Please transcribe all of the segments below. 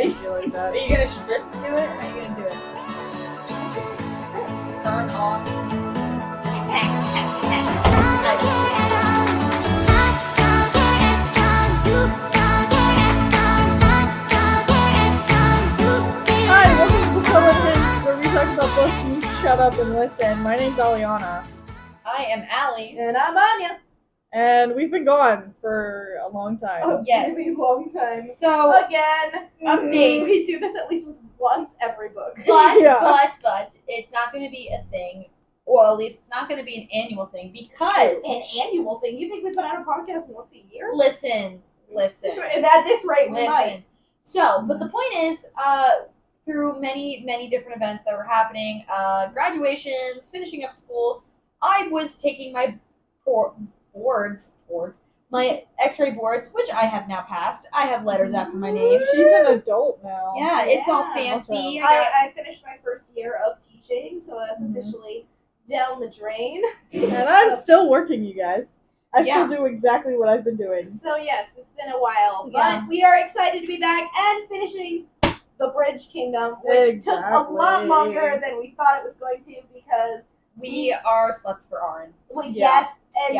hate you like that. Are you gonna strip to do it? Or are you gonna do it? Turn off. Hi, welcome to Television, where we talk about books and you shut up and listen. My name's Aliana. I am Allie. And I'm Anya. And we've been gone for a long time. A Yes. really long time. So, Again, updates. We do this at least once every book. but Yeah. it's not going to be a thing. Well, at least it's not going to be an annual thing because An annual thing. You think we put out a podcast once a year? listen. And at this rate, we might. Listen. So, but the point is, through many different events that were happening, graduations, finishing up school, I was taking my my X-ray boards, which I have now passed. I have letters after my name. She's an adult now. Yeah, it's all Yeah. fancy. I finished my first year of teaching, so that's Mhm. officially down the drain. And I'm still working, you guys. I Yeah. still do exactly what I've been doing. So yes, it's been a while, Yeah. but we are excited to be back and finishing The Bridge Kingdom, which took a lot Exactly. longer than we thought it was going to because We are sluts for Arin. Yeah.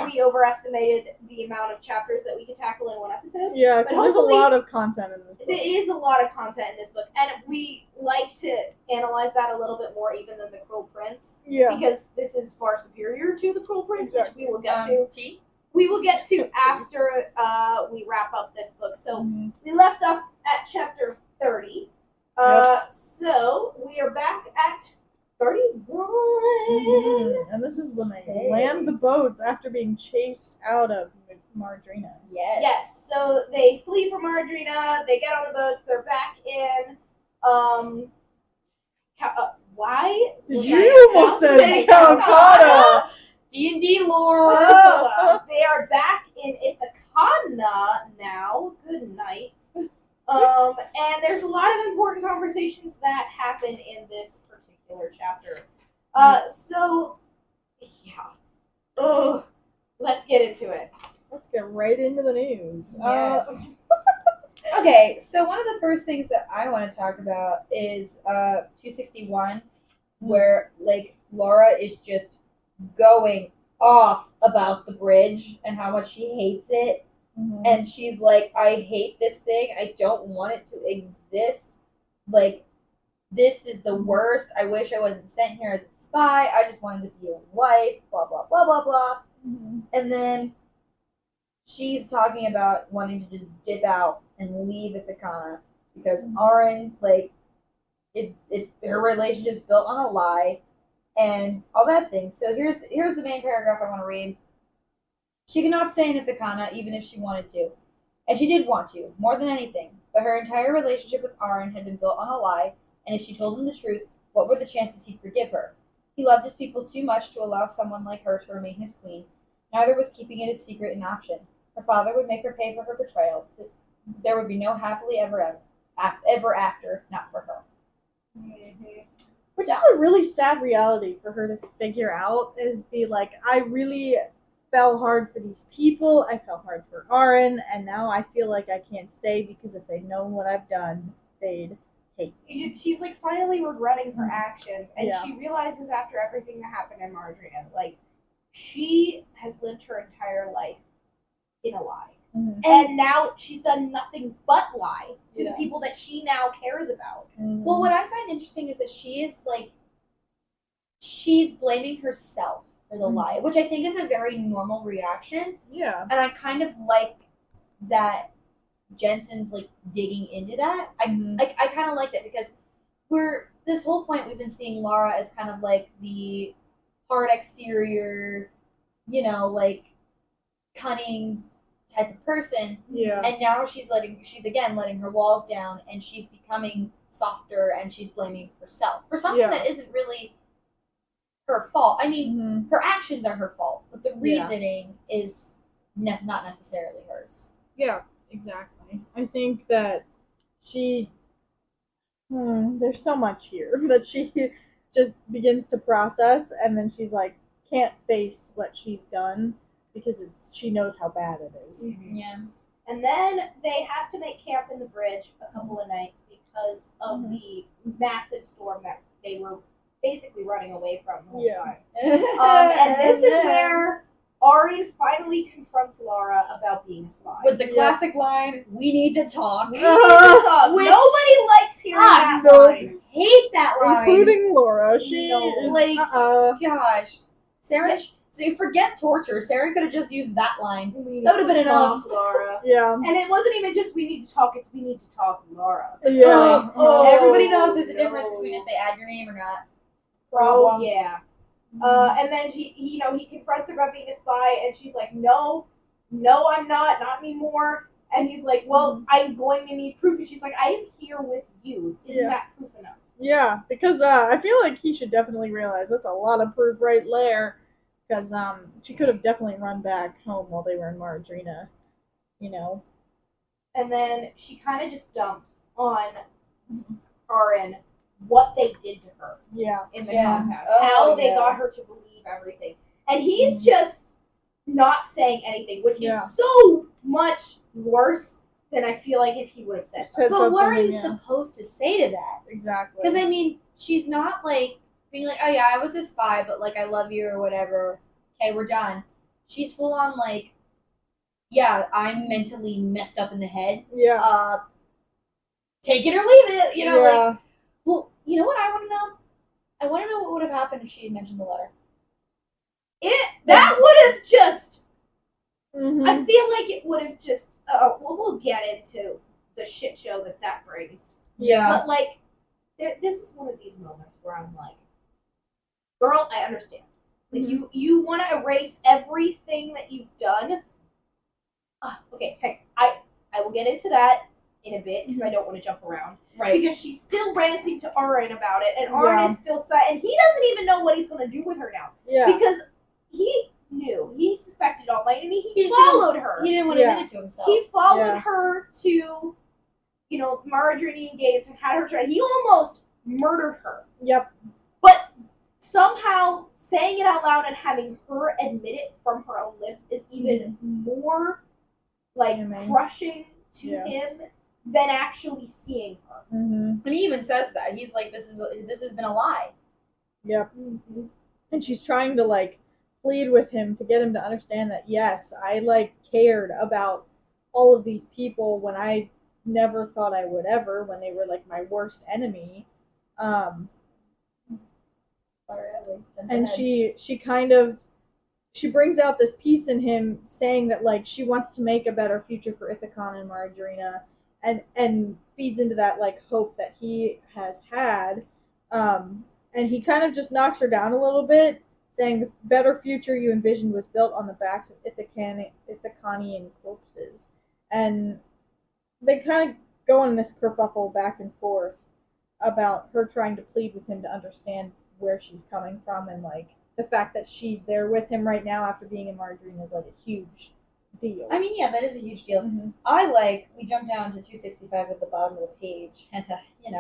we overestimated the amount of chapters that we could tackle in one episode. Yeah, because there's a hopefully- lot of content in this book. There is a lot of content in this book, and we like to analyze that a little bit more even than The Cruel Prince, Yeah. because this is far superior to The Cruel Prince, Exactly. which we will get to. T? We will get to after we wrap up this book. So Mhm. we left up at chapter 30. So we are back at 31. Mhm. And this is when they land the boats after being chased out of Mardrina. Yes, so they flee from Ardrina, they get on the boats, they're back in, why? You almost said Calcutta! D&D lore. They are back in Ithacana now. Good night. And there's a lot of important conversations that happen in this particular chapter. So, yeah. Let's get into it. Let's get right into the news. Yes. Okay, so one of the first things that I want to talk about is 261, where like Laura is just going off about the bridge and how much she hates it. Mhm. And she's like, I hate this thing. I don't want it to exist. Like, this is the worst. I wish I wasn't sent here as a spy. I just wanted to be a wife. Blah, blah, blah, blah, blah. Mhm. And then she's talking about wanting to just dip out and leave Ithacana because Arin, like, it's her relationship's built on a lie and all that thing. So here's the main paragraph I want to read. She could not stay in Ithacana even if she wanted to. And she did want to, more than anything. But her entire relationship with Arin had been built on a lie, and if she told him the truth, what were the chances he'd forgive her? He loved his people too much to allow someone like her to remain his queen. Neither was keeping it a secret an option. Her father would make her pay for her betrayal. There would be no happily ever after, not for her. Which is a really sad reality for her to figure out, is be like, I really fell hard for these people, I fell hard for Arin, and now I feel like I can't stay because if they'd known what I've done, they'd hate me. She's like finally regretting her actions, and Yeah. she realizes after everything that happened in Mardrina, like, she has lived her entire life in a lie. Mhm. And now she's done nothing but lie to Yeah. the people that she now cares about. Mhm. Well, what I find interesting is that she's blaming herself for the lie, which I think is a very normal reaction. Yeah. And I kind of like that Jensen's like digging into that. Mhm. I kind of like that because this whole point we've been seeing Laura as kind of like the hard exterior, like cunning type of person. Yeah. And now she's again letting her walls down and she's becoming softer and she's blaming herself for something Yeah. that isn't really her fault. I mean, Mhm. her actions are her fault, but the Yeah. reasoning is not necessarily hers. Yeah, exactly. I think that there's so much here that she just begins to process, and then she's like, can't face what she's done because she knows how bad it is. Yeah. And then they have to make camp in the bridge a couple of nights because of Mhm. the massive storm that they were basically running away from the whole Yeah. time. And this is where Arya finally confronts Laura about being a spy. With the classic line, "We need to talk." We need to talk. Which Nobody likes hearing that sucks. line. Hate that line. Including Laura. She No. is Like, gosh, Saren. Yeah. So you forget torture. Saren could have just used that line. We need That would've to been talk, enough. Laura. Yeah. And it wasn't even just we need to talk, it's we need to talk, Laura. Yeah. Oh, Everybody knows there's a difference no. between if they add your name or not. Oh, Problem. yeah. And then he confronts her about being a spy, and she's like, no, I'm not anymore. And he's like, well, I'm going to need proof. And she's like, I am here with you. Isn't that proof enough? Yeah, because I feel like he should definitely realize that's a lot of proof right there. Because she could have definitely run back home while they were in Margarina, you know. And then she kind of just dumps on Arin what they did to her Yeah. in the Yeah. compound. Oh, How they yeah. got her to believe everything. And he's just not saying anything, which Yeah. is so much worse than I feel like if he would have said something. But what are something, you yeah. supposed to say to that? Exactly. Because I mean, she's not like being like, "Oh yeah, I was a spy, but like I love you" or whatever. Okay, we're done. She's full on like, "Yeah, I'm mentally messed up in the head. Yeah. Take it or leave it." You know, yeah. like. Well, you know what I want to know? I want to know what would have happened if she had mentioned the letter. That would have just. Mhm. I feel like it would have just. We'll get into the shit show that brings. Yeah. But like, this is one of these moments where I'm like, girl, I understand. Like you want to erase everything that you've done. Okay, hey, I will get into that in a bit because I don't want to jump around. Right. Because she's still ranting to Arin about it, and Arin is still sad, and he doesn't even know what he's going to do with her now. Yeah. Because he knew, he suspected all night, and he just followed her. He didn't want to admit it to himself. He followed Yeah. her to, Margarine Gates and had her try. He almost murdered her. Yep. But somehow saying it out loud and having her admit it from her own lips is even more like Amen. crushing to Yeah. him than actually seeing her. Mhm. And he even says that. He's like, this has been a lie. Yep. And she's trying to like plead with him to get him to understand that yes, I like cared about all of these people when I never thought I would ever, when they were like my worst enemy. And she kind of she brings out this piece in him saying that like she wants to make a better future for Ithacan and Margarina, and feeds into that like hope that he has had. And he kind of just knocks her down a little bit, saying the better future you envisioned was built on the backs of Ithacanian corpses. And they kind of go in this kerfuffle back and forth about her trying to plead with him to understand where she's coming from, and like the fact that she's there with him right now after being in Margarine is like a huge deal. I mean, yeah, that is a huge deal. Mhm. We jump down to 265 at the bottom of the page, and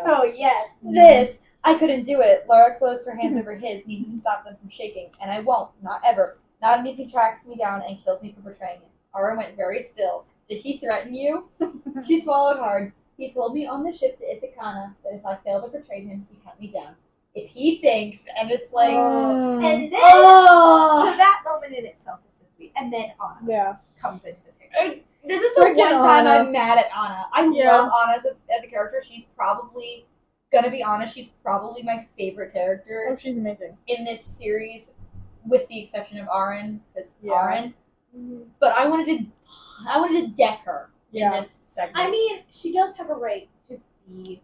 Oh yes. this, I couldn't do it. Laura closed her hands over his, needing to stop them from shaking, and I won't, not ever. Not if he tracks me down and kills me for betraying him. Aura went very still. Did he threaten you? She swallowed hard. He told me on the ship to Ithacana that if I failed to betray him, he'd hunt me down. If he thinks, and it's like, And then oh, so that moment in itself is so sweet. And then Anna Yeah. comes into the picture. this is the Freaking one time Anna. I'm mad at Anna. I Yeah. love Anna as a character. She's probably, gonna be honest, she's probably my favorite character Oh, she's amazing. in this series, with the exception of Arin, because Yeah. Arin. But I wanted to deck her in Yeah. this segment. I mean, she does have a right to be.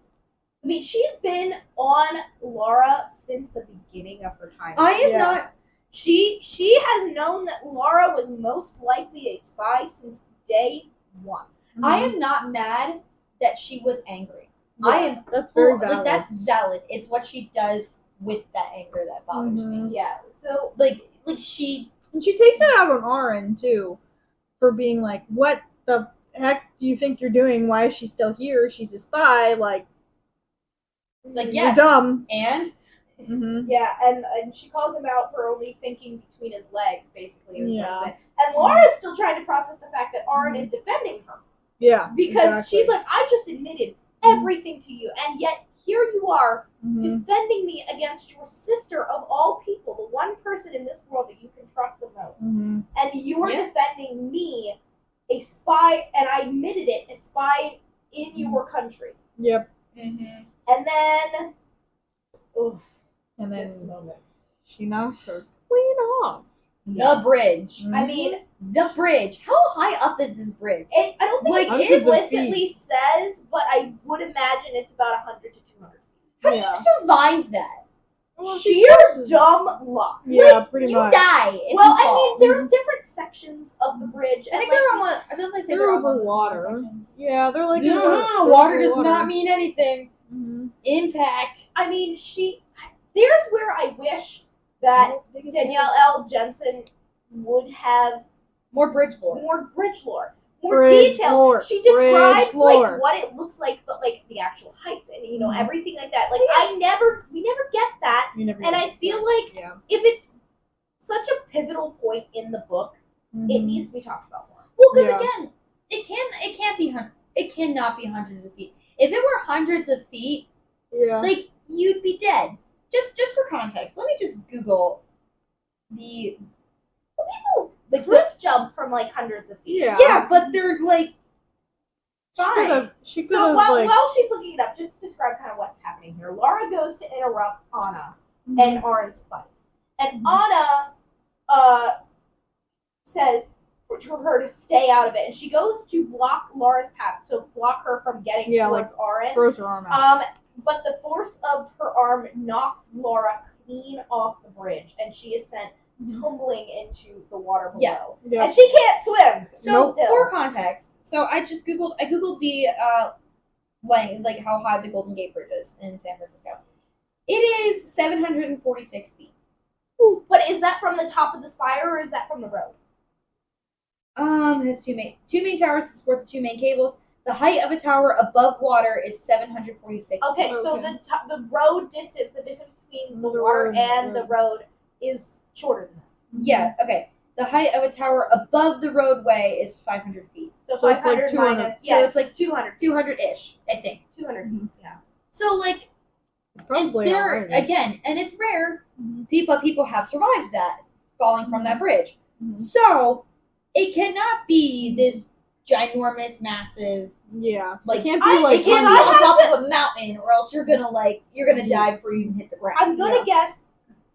I mean, she's been on Laura since the beginning of her time. I am Yeah. not. She has known that Laura was most likely a spy since day one. I am not mad that she was angry. I am. That's very Well, valid. like that's valid. It's what she does with that anger that bothers me. Mhm. Yeah. So Like she. And she takes it out on Arin too, for being like, "What the heck do you think you're doing? Why is she still here? She's a spy. Like, It's like, you're yes. dumb." And yeah, and she calls him out for only thinking between his legs, basically. Is what he Yeah. said. And Laura's still trying to process the fact that Arin is defending her Yeah, because exactly. she's like, I just admitted everything to you, and yet here you are Mhm. defending me against your sister of all people, the one person in this world that you can trust the most. Mhm. And you are Yeah. defending me, a spy, and I admitted it, a spy in your country. Yep. Mm-hmm. And then, oof, And this then moment. she knocks her clean off. The bridge. I mean, The bridge. How high up is this bridge? I don't think Like, it hundreds of explicitly says, but I would imagine it's about 100 to 200 feet. How do Yeah. you survive that? Well, she's Sheer supposed to- dumb luck. Yeah, pretty You much. die if Well, you fall. I mean, there's different sections of the bridge. I think and, they're like, almost. I don't they say They're they're over almost water. sections. Yeah, they're like No, they're water over does water. not mean anything. Mhm. Impact. I mean, there's where I wish that Danielle L. Jensen would have More bridge lore. more bridge lore, more Bridge details. lore. She describes Bridge lore. like what it looks like, but like the actual heights and Mhm. everything like that. Like we never get that, You never and know. I feel like Yeah. if it's such a pivotal point in the book, it Mhm. needs to be talked about more. Well, because Yeah. again, it cannot be hundreds of feet. If it were hundreds of feet, Yeah. like you'd be dead. Just for context, let me just Google the People like cliff jump from like hundreds of feet. Yeah. but they're like fine. She could So have while, like. while she's looking it up, just to describe kind of what's happening here, Laura goes to interrupt Anna Mm-hmm. and Arin's fight. And Anna says for her to stay out of it. And she goes to block Laura's path, so block her from getting towards Arin. throws her arm out. But the force of her arm knocks Laura clean off the bridge, and she is sent tumbling into the water below. Yeah. Yeah. And she can't swim. So Nope. Still. for context, so I googled the like how high the Golden Gate Bridge is in San Francisco. It is 746 feet. But is that from the top of the spire, or is that from the road? Has two main towers to support the two main cables. The height of a tower above water is 746 Okay, feet. so Okay. the road distance, the distance between the The water road, and the the road is shorter than that. Yeah, okay. The height of a tower above the roadway is 500 feet. So So it's like 500 200. minus, So yeah, it's like 200. 200-ish, I think. 200 Mhm. feet, yeah. So like, Probably and there outrageous. again, and it's rare. Mhm. People have survived that falling from that bridge. Mhm. So it cannot be this ginormous, massive. Yeah. Like, It can't be like. It can't be I on had top of a mountain, or else you're gonna die before you even hit the ground. I'm going to Yeah. guess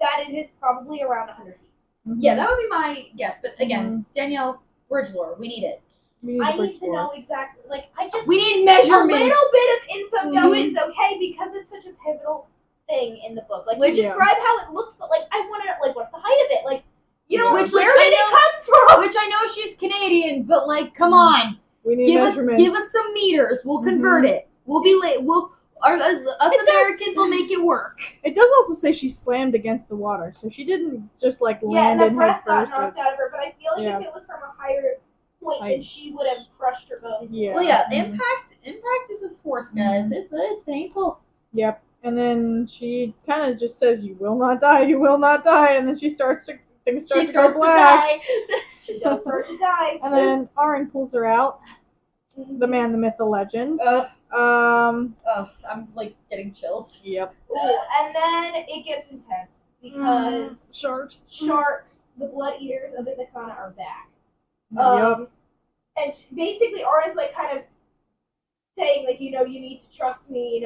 that it is probably around 100 feet. Yeah, that would be my guess. But again, Mm-hmm. Danielle, bridge lore, we need it. We I the bridge need to floor. know exactly, like, I just, We need a measurements. little bit of info Do dump it. is okay, because it's such a pivotal thing in the book. Like, Which- you describe how it looks, but, like, I want to know, like, what's the height of it? Like, you know, Which, where like, did I it come from? Which I know she's Canadian, but like, come on, We need give us measurements. some meters. We'll convert it. We'll be late. Us Americans will make it work. It does also say she slammed against the water, so she didn't just like Yeah, land and the in head breath got first. knocked out of her, but I feel like Yeah. if it was from a higher point, then Height. she would have crushed her bones. Yeah. Well, yeah, Mhm. impact is a force, guys. It's painful. Yep. And then she kind of just says, "You will not die. You will not die." And then things start She to starts go to black. die. She does start to die. And then Arin pulls her out. The man, the myth, the legend. I'm like getting chills. Yep. Ooh, and then it gets intense because Sharks. sharks, the blood eaters of Ithacana, are back. Yep. And basically, Orin's like kind of saying, like, you need to trust me,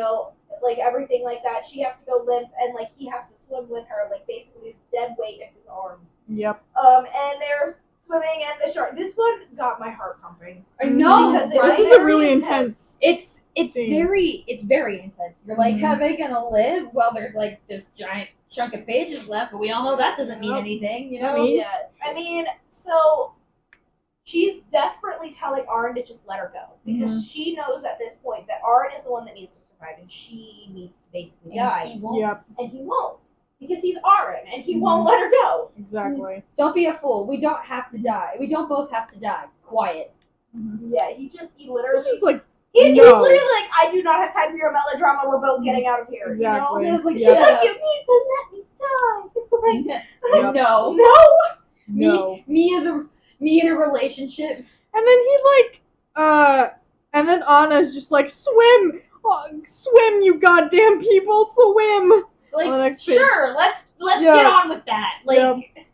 like everything like that. She has to go limp, and like he has to swim with her, like basically his dead weight in his arms. Yep. And they're swimming, and the shark. This one got my heart pumping. I know, Because it right? This is very a really intense. intense. It's Scene. very intense. You're like, Mhm. how are they gonna live? Well, there's like this giant chunk of pages left, but we all know that doesn't mean Yep. anything, you That know? means- Yeah, I mean, so she's desperately telling Arin to just let her go because she knows at this point that Arin is the one that needs to survive, and she needs to basically die, And he won't. Yep. and he won't because he's Arin, and he won't let her go. Exactly. Don't be a fool. We don't have to die. We don't both have to die. Quiet. Yeah, he literally, It's just like he's no. literally like, I do not have time for your melodrama. We're both getting out of here. Exactly. You know? Like, She's Yeah. like, you need to let me die. Yep. No. No. No. Me in a relationship. And then he and then Anna's just like, swim. Swim, you goddamn people, swim! On the Like, next page. sure, let's Yeah. get on with that. Like,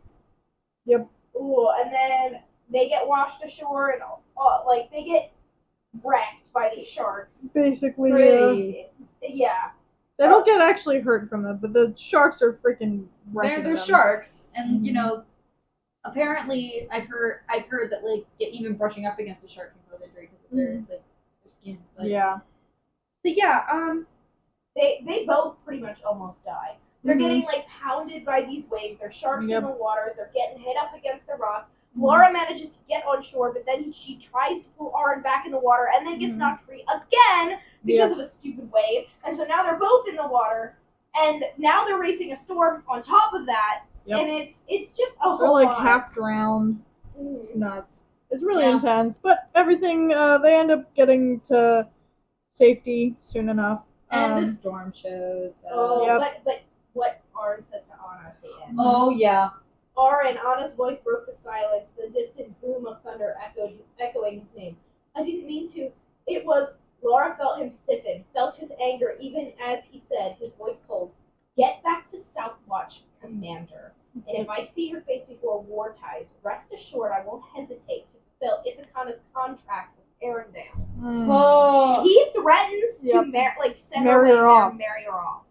Ooh, and then they get washed ashore and like they get wrecked by these sharks. Basically, pretty. Yeah. they don't get actually hurt from them, but the sharks are freaking wrecking They're them. sharks, and you Mhm. know, apparently, I've heard that like even brushing up against a shark can cause injury because of their like their skin. But Yeah. yeah, They both pretty much almost die. They're Mhm. getting like pounded by these waves. There's sharks Yep. in the waters. They're getting hit up against the rocks. Laura manages to get on shore, but then she tries to pull Aaron back in the water and then gets Mhm. knocked free again because Yep. of a stupid wave. And so now they're both in the water, and now they're racing a storm on top of that. Yep. And it's just a They're whole like lot. half drowned. It's Mhm. nuts. It's really Yeah. intense, but everything, they end up getting to safety soon enough. and the storm shows. Oh, Yep. but what Aaron says to Anna at the end. Oh yeah, Aaron, Anna's voice broke the silence, the distant boom of thunder echoing his name. I didn't mean to. It was. Laura felt him stiffen, felt his anger even as he said, his voice cold, "Get back to Southwatch, Commander. And if I see your face before war ties, rest assured I won't hesitate to fulfill Ithaca's contract with Arendelle." oh, He threatens to Yep. send Marry her her away off. and marry her off.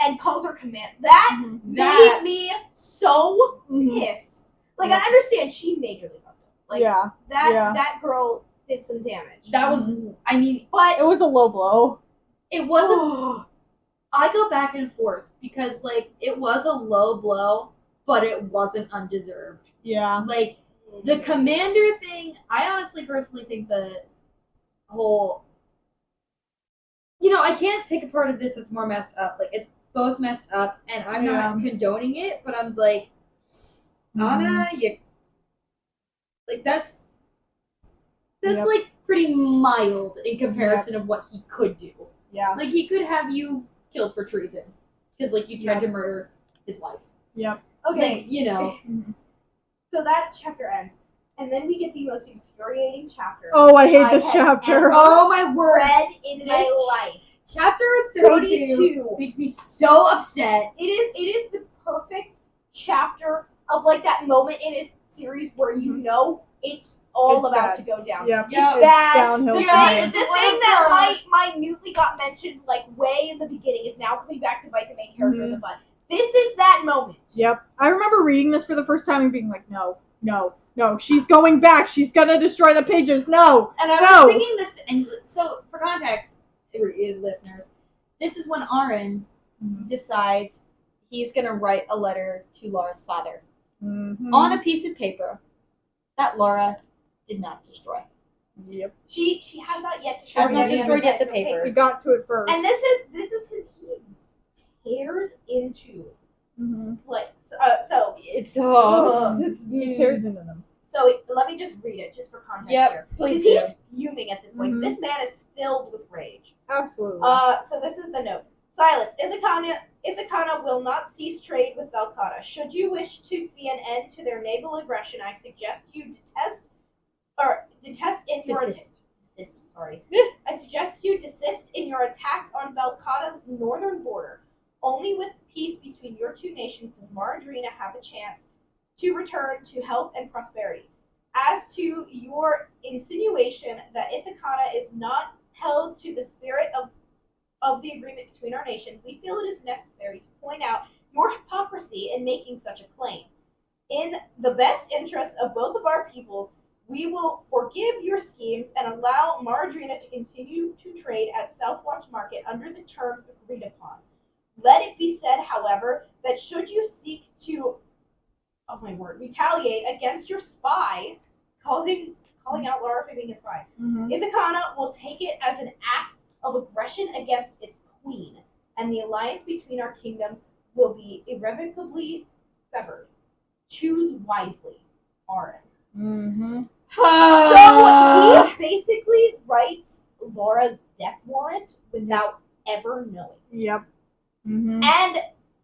And calls her command. That Mhm. that made me so Mhm. pissed. Like, Yeah. I understand she majorly fucked up. Like, Yeah. that girl did some damage. that was. I mean, But It was a low blow. it wasn't. I go back and forth because like it was a low blow, but it wasn't undeserved. Yeah. Like the commander thing, I honestly personally think the whole, I can't pick a part of this that's more messed up. Like it's both messed up, and I'm not condoning it, but I'm like, Anna, you like that's Yep. like pretty mild in comparison of what he could do. Yeah. Like he could have you killed for treason because like you tried Yep. to murder his wife. Yep. okay, Like, so that chapter ends. And then we get the most infuriating chapter Oh, I hate I this had chapter. ever oh my word. read in This my life. Chapter 32 32. makes me so upset. It is the perfect chapter of like that moment in his series where you know it's all It's about bad. to go down. Yep. Yeah. It's bad. downhill The from thing, here. the It's one thing of that those. minutely got mentioned like way in the beginning is now coming back to bite the main character in Mhm. the butt. This is that moment. Yep. I remember reading this for the first time and being like, no, she's going back. She's gonna destroy the pages. No. And I No. was thinking this, and so for context, listeners, this is when Aaron decides he's going to write a letter to Laura's father Mhm. on a piece of paper that Laura did not destroy. Yep. She has not yet Has not any of destroyed yet the her papers. We got to it first. And this is his he tears into Mhm. splits. So It's He tears into them. let me just read it just for context Yep, here. please Because do. he's fuming at this point. Mhm. This man is filled with rage. Absolutely. So this is the note. Silas, Ithacana will not cease trade with Valcata. Should you wish to see an end to their naval aggression, I suggest you desist in your attacks on Valcata's northern border. Only with peace between your two nations does Maradrina have a chance to return to health and prosperity. As to your insinuation that Ithacana is not held to the spirit of the agreement between our nations, we feel it is necessary to point out your hypocrisy in making such a claim. In the best interest of both of our peoples, we will forgive your schemes and allow Maradrina to continue to trade at Southwatch Market under the terms agreed upon. Let it be said, however, that should you seek to, retaliate against your spy, calling out Laura for being a spy, Ithacana will take it as an act of aggression against its queen, and the alliance between our kingdoms will be irrevocably severed. Choose wisely, Aaron. Mm-hmm. So he basically writes Laura's death warrant without ever knowing. Yep. Mm-hmm. And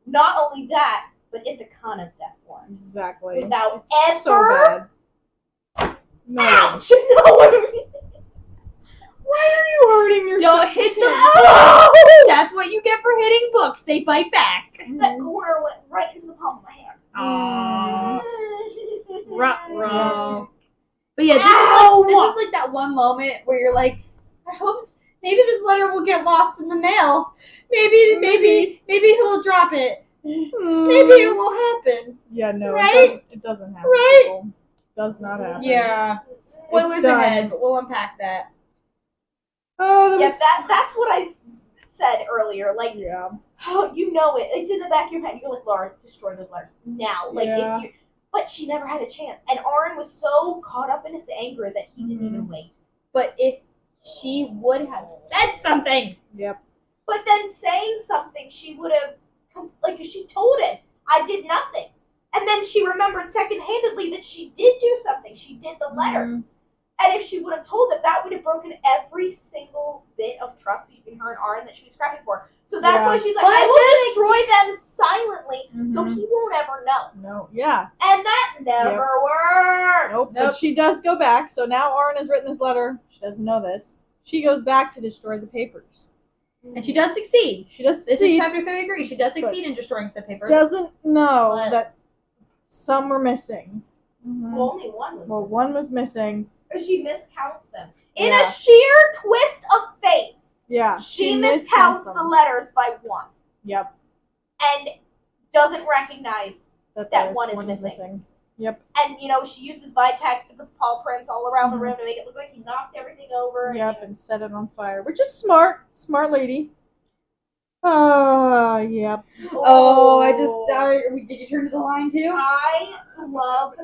not only that, but Ithacana's death warrant. Exactly. Without It's so ever... bad. No. Ouch! No! Why are you hurting yourself? Don't hit the Oh! That's what you get for hitting books. They bite back. That corner went right into the palm of my hand. Ruh-roh. But yeah, Ow! this is like that one moment where you're like, I hope maybe this letter will get lost in the mail. Maybe he'll drop it. Maybe it won't happen. Yeah, no, Right? it doesn't happen. Right? People. Does not happen. Yeah. Spoilers done. ahead, but we'll unpack that. Oh, that Yeah, was... that's what I said earlier. Like, Yeah. oh, you know it. It's in the back of your head. You're like, Laura, destroy those letters now. Like, Yeah. if you. But she never had a chance, and Aaron was so caught up in his anger that he didn't even wait. But if she would have said something. Yep. But then saying something, she would have, like, she told him, I did nothing. And then she remembered second-handedly that she did do something. She did the letters. And if she would have told him, that would have broken every single bit of trust between her and Aaron that she was scrapping for. So that's Yeah. why she's like, But I will destroy them silently so Mhm. he won't ever know. No. Yeah. And that never works. Nope. Nope. But she does go back. So now Aaron has written this letter. She doesn't know this. She goes back to destroy the papers. And she does succeed. She does This is succeed. chapter 33. She does succeed in destroying said papers. Doesn't know But- that some were missing. Mhm. Well, only one was Well, missing. one was missing. She miscounts them. In Yeah. a sheer twist of fate, Yeah. she miscounts the them. letters by one. Yep. And doesn't recognize. That there's one is missing. Yep. And, she uses Vitex to put the paw prints all around the room to make it look like he knocked everything over. Yep. And set it on fire, which is smart. Smart lady. Yep. Did you turn to the line too? I love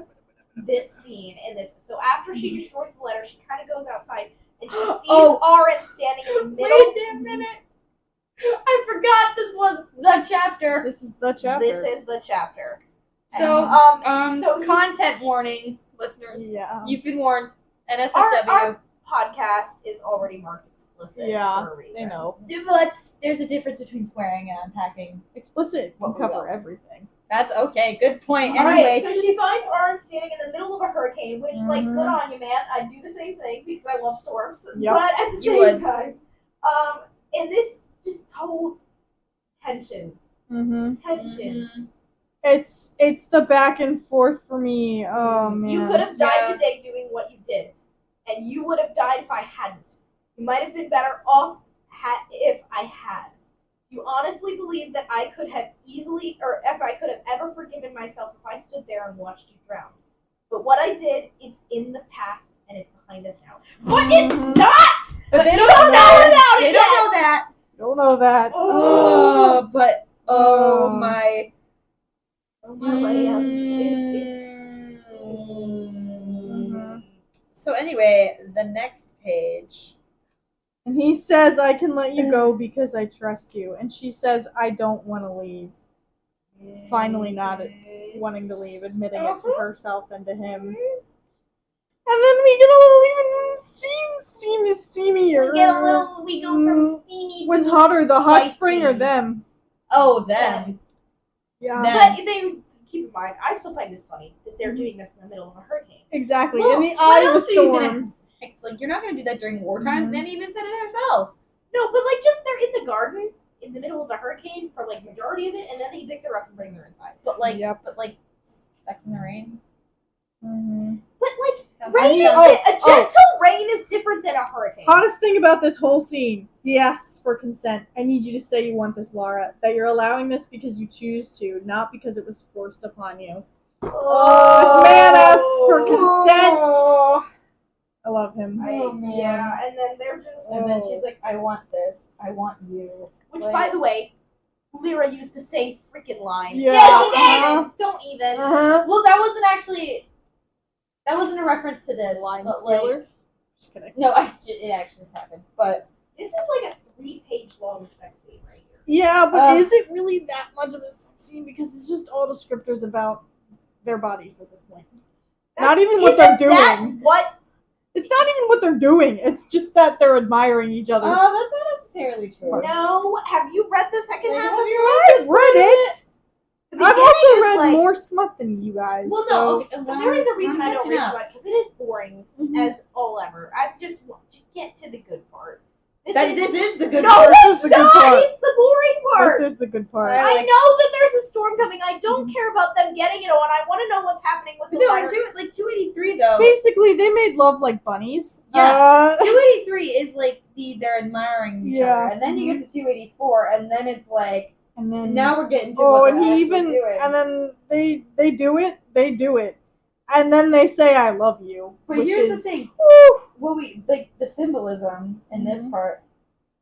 this scene in this. So after she destroys the letter, she kind of goes outside and she sees Aaron standing in the middle. Wait a minute. I forgot this was the chapter. This is the chapter. This is the chapter. So, so he's- content warning, listeners. Yeah. You've been warned. NSFW. Our podcast is already marked explicit Yeah, for a reason. they know. But there's a difference between swearing and unpacking. Explicit What can we cover will. everything. That's okay. Good point. All Anyway, right, so she finds Aaron standing in the middle of a hurricane, which, like, Mhm. good on you, man. I'd do the same thing because I love storms. Yep. But at the You same would. time, in this just total tension. Mm-hmm. Tension. It's the back and forth for me. Oh man. You could have died Yeah. today doing what you did, and you would have died if I hadn't. You might have been better off if I had. You honestly believe that I could have easily, or if I could have ever forgiven myself if I stood there and watched you drown. But what I did, it's in the past and it's behind us now. But it's Mhm. not. But they you don't don't know that. about They it don't yet. know that. Don't know that. Oh, but Oh. my. Oh my lands. Mhm. So anyway, the next page. And he says, "I can let you go because I trust you." And she says, "I don't want to leave." Finally not wanting to leave, admitting it to herself and to him. And then we get a little even steamier. We go from steamy What's to hotter, the hot spicy. spring or them? Oh, them. Yeah. Them. But they keep in mind, I still find this funny that they're doing this in the middle of a hurricane. Exactly. Well, in the what eye of a else are you gonna storm. It's like you're not gonna do that during war times. Mhm. Nanny even said it herself. No, but like just they're in the garden in the middle of a hurricane for like majority of it, and then he picks her up and brings her inside. But like, Yep. sex in the rain. Mm-hmm. But like Sounds rain is Oh, a gentle rain is different than a hurricane. Hottest thing about this whole scene, he asks for consent. I need you to say you want this, Laura. That you're allowing this because you choose to, not because it was forced upon you. Oh. This man asks for consent. I love him. Yeah, and then they're just And then she's like, "I want this. I want you." which by the way, Lyra used the same freaking line. Yeah. Yes, she Uh-huh. did. Don't even. Uh-huh. Well, that wasn't a reference to this. Line but, stealer. like, Just kidding. no, it actually just happened. But This is like a 3-page long sex scene right here. Yeah, but Uh, is it really that much of a sex scene? Because it's just all descriptors about their bodies at this point. Not even what they're Isn't that doing. what? It's not even what they're doing. It's just that they're admiring each other. that's not necessarily true. Parts. No. Have you read the second half of your I've read it. The I've beginning also is, read like- more smut than you guys. Well, so. no, okay, But there is a reason I don't catching read up. smut because it is boring Mhm. as all ever. I just get to the good part. This is the good no, part. This it's is the good not. part. It's the boring part. This is the good part. I like- know that there's a storm coming. I don't care about them getting it on. I want to know what's happening with the No, letter. and 283 though. Basically, they made love like bunnies. Yeah. 283 is like they're admiring each Yeah. other, and then you get to 284, and then it's like And then now we're getting to oh, what and they're he actually even doing. and then they do it, and then they say I love you. But which here's the is, thing. whew, Well, we like the symbolism in this Mhm. part.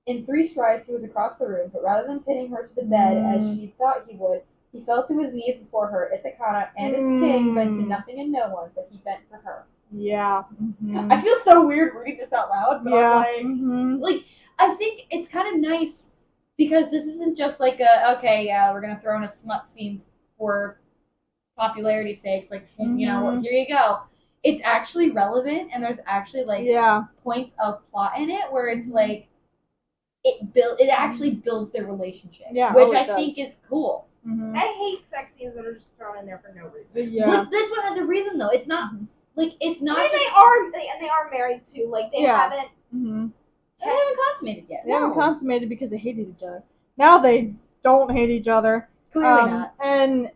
In 3 strides, he was across the room, but rather than pinning her to the bed as she thought he would, he fell to his knees before her. Ithaca and its king bent to nothing and no one, but he bent for her. yeah, I feel so weird reading this out loud, but yeah, I'm like, I think it's kind of nice because this isn't just like we're gonna throw in a smut scene for popularity's sakes, like here you go. It's actually relevant, and there's actually like yeah. points of plot in it where it's like it actually builds their relationship, Yeah, which oh, it I think does. is cool. Mhm. I hate sex scenes that are just thrown in there for no reason. Yeah. But this one has a reason though. It's not like it's not. And they are married too. Like they Yeah. haven't. Mhm. They haven't consummated yet. They haven't consummated because they hated each other. Now they don't hate each other. Clearly not. And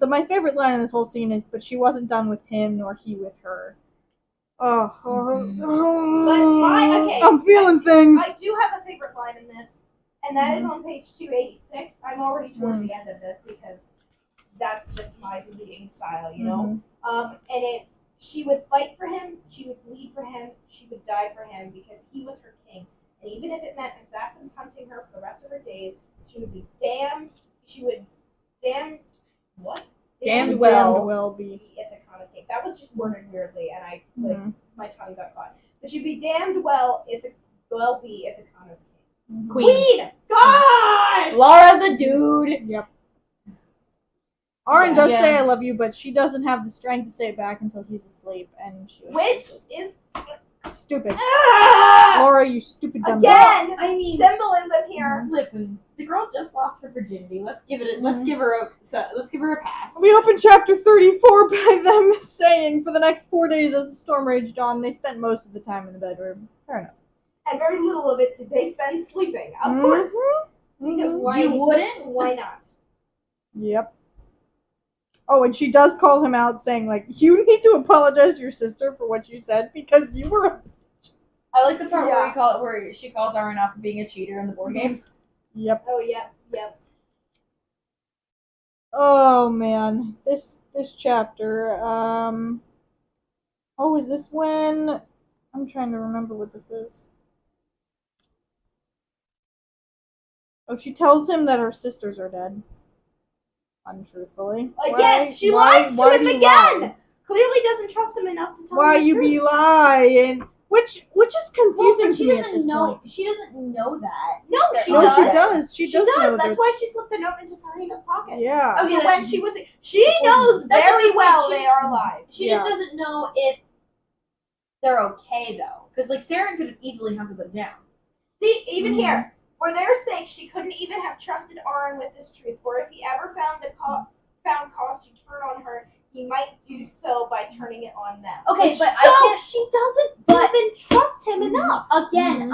my favorite line in this whole scene is, "But she wasn't done with him, nor he with her." Oh, okay, I'm feeling things. I do have a favorite line in this, and that is on page 286. I'm already towards the end of this because that's just my deleting style, you know. And it's she would fight for him, she would bleed for him, she would die for him because he was her king. And even if it meant assassins hunting her for the rest of her days, she would be damned. She would damned what? Damned well. Will be. Ithaca's king. That was just worded weirdly, and I my tongue got caught. But she'd be damned well if it will be Ithaca's king. Queen. Gosh! Laura's a dude. Yep. Aaron does Yeah. say I love you, but she doesn't have the strength to say it back until he's asleep, and she was Which is stupid. ah! Laura, you stupid dumb. Again, I mean, symbolism here. listen, the girl just lost her virginity. Let's give her a pass. We open chapter 34 by them saying for the next 4 days as the storm raged on, they spent most of the time in the bedroom. Fair enough. And very little of it did they spend sleeping. Of course. Because why You wouldn't? Why not? Yep. Oh, and she does call him out saying, like, you need to apologize to your sister for what you said because you were a... I like the part Yeah. where she calls Aaron out for being a cheater in the board games. Yep. Oh, yep. Oh, man. This chapter, oh, is this when... I'm trying to remember what this is. Oh, she tells him that her sisters are dead. Untruthfully. Yes, she lies to him again! Clearly doesn't trust him enough to tell Why him the you truth. be lying? Which is confusing But she to me at doesn't this know. point. She doesn't know that. No, she No, does. she does. She does know That's that. why she slipped the note into Serena's pocket. Yeah. Okay, But that's when she was, she knows That's very a good point. well She's- they are alive. She just doesn't know if they're okay though, because like Sarah could have easily hunted them down. See, even Mhm. here, for their sake, she couldn't even have trusted Aaron with this truth. For if he ever found cause to turn on her, he might do so by turning it on them. Okay, but so I can't. she doesn't but- even trust him enough. Again, Mhm.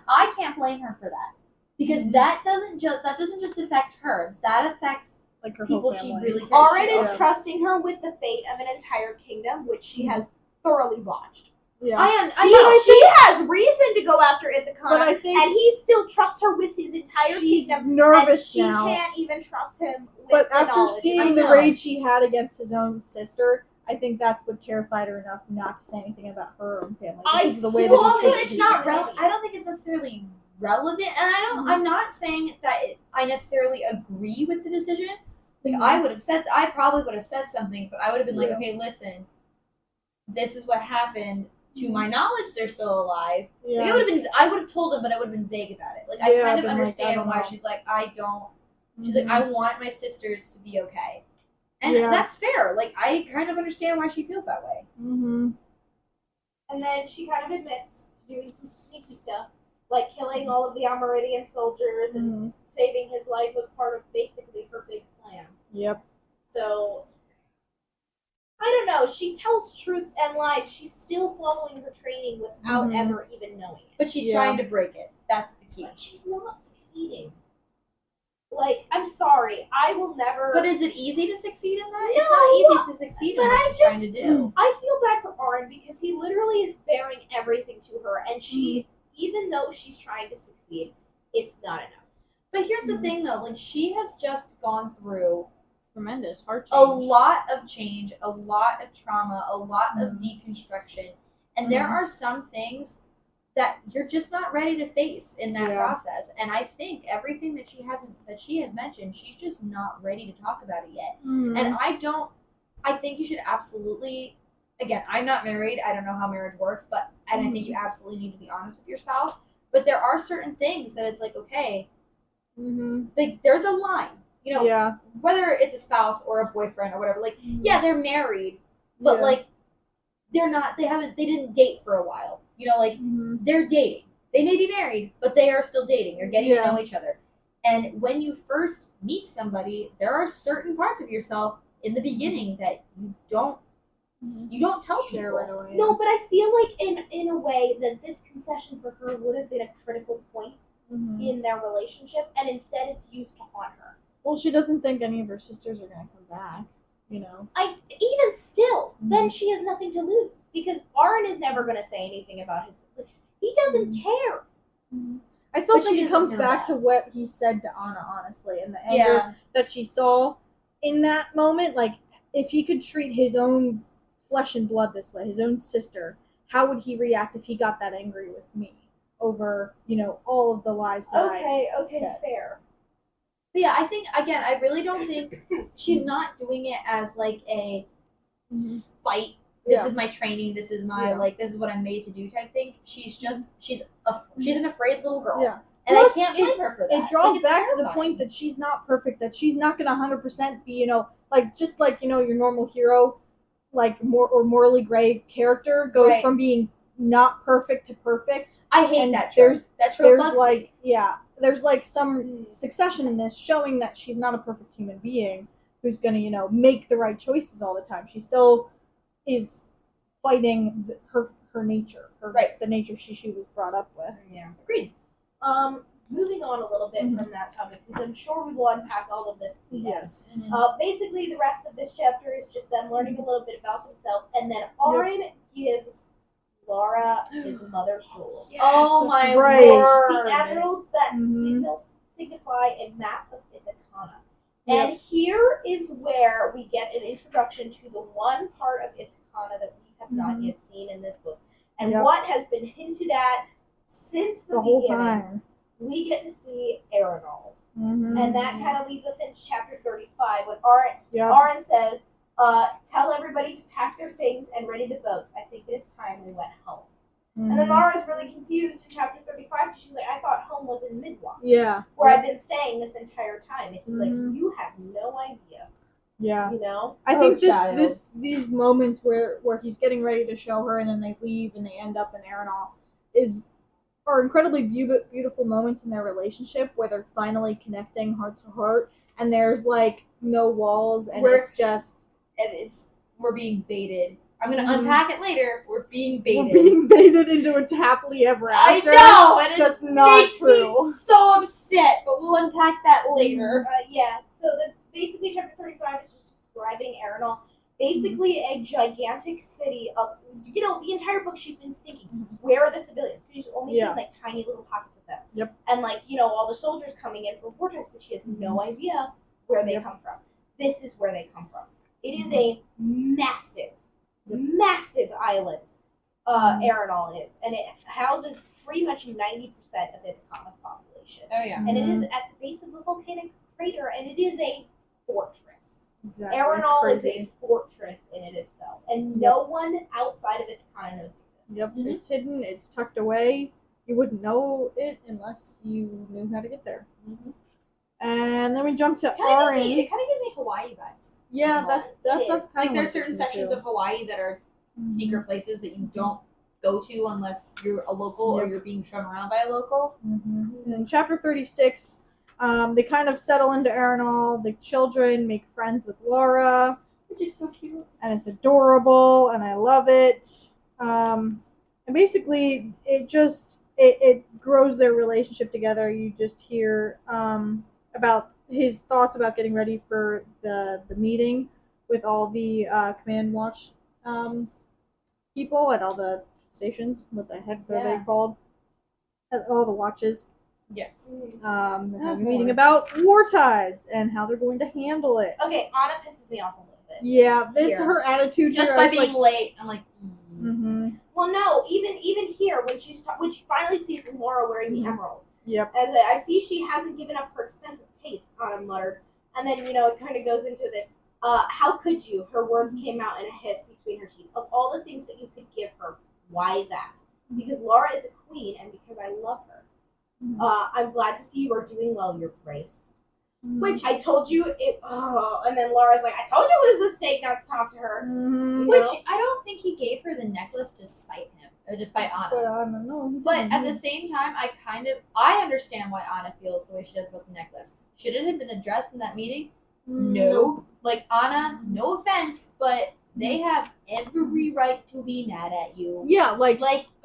I can't blame her for that because Mhm. that doesn't just affect her. That affects Like her people whole she family. really cares Aaron about. is trusting her with the fate of an entire kingdom, which she has thoroughly botched. Yeah. She has reason to go after But Ithaca, I think and he still trusts her with his entire she's kingdom, and nervous she now. can't even trust him with But the after knowledge. seeing I the know. rage he had against his own sister, I think that's what terrified her enough not to say anything about her own family. I Because of the way see. that Well, he also, treated it's his not sister. relevant. I don't think it's necessarily relevant, and I'm not saying that I necessarily agree with the decision. Like I probably would have said something, but I would have been like, Yeah. okay, listen, this is what happened. To my knowledge, they're still alive. Yeah. Like, I would have told them, but I would have been vague about it. Like Yeah, I kind of been like, I understand don't why know. she's like, I don't. She's Mhm. like, I want my sisters to be okay, and Yeah. that's fair. Like I kind of understand why she feels that way. Mhm. And then she kind of admits to doing some sneaky stuff, like killing all of the Amaridian soldiers and Mhm. saving his life was part of basically her big plan. Yep. So I don't know. She tells truths and lies. She's still following her training without ever even knowing it. But she's Yeah. trying to break it. That's the key. But she's not succeeding. Like, I'm sorry, I will never. But is it easy to succeed in that? No, It's not easy to succeed in but what I she's trying to do. I feel bad for Arn because he literally is bearing everything to her, and she, even though she's trying to succeed, it's not enough. But here's the thing, though. Like, she has just gone through Tremendous heart a change. lot of change, a lot of trauma, a lot of deconstruction. And there are some things that you're just not ready to face in that process. And I think everything that she has mentioned, she's just not ready to talk about it yet. And I think you should absolutely, again, I'm not married, I don't know how marriage works, and I think you absolutely need to be honest with your spouse. But there are certain things that it's like, okay, like there's a line. You know, whether it's a spouse or a boyfriend or whatever, like, yeah, they're married, but like, they didn't date for a while. You know, like, they're dating. They may be married, but they are still dating. They're getting to know each other. And when you first meet somebody, there are certain parts of yourself in the beginning that you don't tell Share people. right away. No, but I feel like in a way that this concession for her would have been a critical point in their relationship, and instead it's used to haunt her. Well, she doesn't think any of her sisters are gonna come back. You know. Even still, then she has nothing to lose because Arn is never going to say anything about his. He doesn't care. I still But think she it comes doesn't know back that. to what he said to Anna, honestly, and the anger that she saw in that moment. Like, if he could treat his own flesh and blood this way, his own sister, how would he react if he got that angry with me over, all of the lies that I said? Fair. But yeah, I think, again, I really don't think she's not doing it as like a spite. This is my training. This is my this is what I'm made to do type thing. She's an afraid little girl. Yeah. And Plus, I can't blame her for that. It draws Like, back to the terrifying. point that she's not perfect, that she's not going to 100% be, just like, your normal hero, like, morally gray character goes from being not perfect to perfect. I hate that trope. That trope There's bugs like, me. there's like some succession in this showing that she's not a perfect human being who's going to, make the right choices all the time. She still is fighting her nature, the nature she was brought up with. Yeah. Agreed. Moving on a little bit from that topic, because I'm sure we will unpack all of this. Yes. Basically, the rest of this chapter is just them learning a little bit about themselves, and then Arn gives Laura his mother's jewels. Yes, oh that's my right. word! The emeralds that signify a map of Ithaca. And here is where we get an introduction to the one part of Ithaca that we have not yet seen in this book, and what has been hinted at since the whole beginning. time. We get to see Arenal. And that kind of leads us into chapter 35 when Arn says, tell everybody to pack their things and ready the boats. I think it is time we went home. And then Laura's really confused in chapter 35 because she's like, I thought home was in Midwatch. Yeah. Where I've been staying this entire time. And he's like, you have no idea. Yeah. I think these moments where he's getting ready to show her and then they leave and they end up in Arenal are incredibly beautiful moments in their relationship where they're finally connecting heart to heart and there's like no walls and we're being baited. I'm gonna unpack it later. We're being baited. We're being baited into a happily ever after. I know, and that's it not makes true. me so upset. But we'll unpack that later. So basically, chapter 35 is just describing Arenal. Basically, a gigantic city of, the entire book she's been thinking, where are the civilians? Because she's only seen, like, tiny little pockets of them. Yep. And, like, all the soldiers coming in from Fortress, but she has no idea where they come from. This is where they come from. It is a massive island, Arenal is. And it houses pretty much 90% of Ithaca's population. Oh, yeah. And it is at the base of the volcanic crater, and it is a fortress. Exactly. Arenal is a fortress in it itself, and no one outside of it kind of knows it exists. Yep, it's hidden, it's tucked away. You wouldn't know it unless you knew how to get there. And then we jump to It kind of Arryn. gives me Hawaii vibes. Yeah, that's kind of like there's certain sections of Hawaii that are secret places that you don't go to unless you're a local or you're being shown around by a local. In chapter 36, They kind of settle into Arenal. The children make friends with Laura, Which is so cute. and it's adorable, and I love it. And basically, it grows their relationship together. You just hear about his thoughts about getting ready for the meeting with all the Command Watch people at all the stations. What the heck are they called? At all the watches. Yes. They're having a meeting about war tides and how they're going to handle it. Okay, Anna pisses me off a little bit. Yeah, this Here. her attitude Just here, by I was being late, I'm like, Mm-hmm. Well, no, even here when when she finally sees Laura wearing the emerald, Yep. as I see she hasn't given up her expensive taste, Anna muttered, and then it kind of goes into the how could you? Her words came out in a hiss between her teeth. Of all the things that you could give her, why that? Because Laura is a queen, and because I love her. I'm glad to see you are doing well, Your Grace. Which I told you it. Oh, and then Laura's like, I told you it was a mistake not to talk to her. Mm-hmm. which I don't think he gave her the necklace to spite him, or to spite Anna. But at the same time, I understand why Anna feels the way she does about the necklace. Should it have been addressed in that meeting? No. Like, Anna, no offense, but they have every right to be mad at you. Yeah, like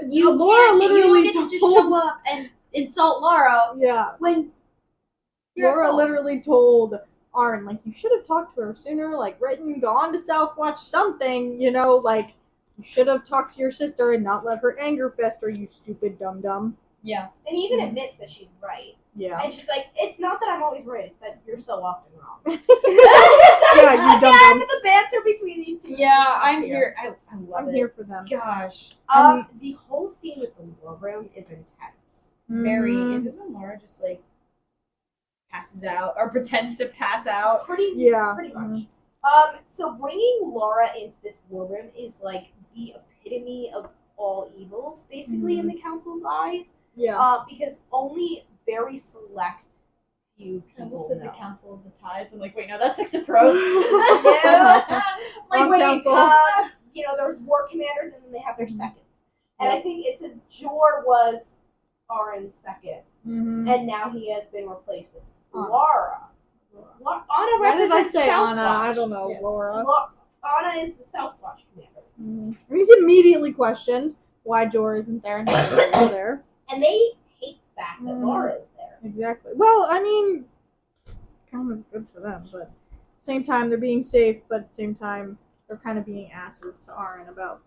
you Laura can't, literally you don't get to just told- show up and insult Laura yeah. when you're at Laura fault. literally told Aaron, like, you should have talked to her sooner, like, gone to Southwatch something, like, you should have talked to your sister and not let her anger fester, you stupid dum-dum. Yeah. And he even admits that she's right. Yeah. And she's like, it's not that I'm always right, it's that you're so often wrong. Yeah, you dum-dum. The banter between these two. Yeah, I'm here. I love I'm it. here for them. Gosh. The whole scene with the war room is intense. Very. Mhm. Is this when Laura just, like, passes out or pretends to pass out? Pretty Yeah. much. So bringing Laura into this war room is like the epitome of all evils, basically, in the council's eyes. Yeah. Because only very select few I people almost said know. the Council of the Tides. I'm like, wait, no, that's Six of Crows. Yeah. Like, Wrong wait. council. There's war commanders and then they have their seconds. And I think it's Jor was Arin's second, Mm-hmm. and now he has been replaced with Anna. Laura. Anna Why did I represents say Southwatch. Anna? I don't know, Yes. Laura. Anna is the Southwatch commander. Mm-hmm. He's immediately questioned why Jor isn't there and Henry is there. And they hate the fact that Mm. Laura is there. Exactly. Well, I mean, kind of good for them, but at the same time, they're being safe, but at the same time, they're kind of being asses to Aaron about,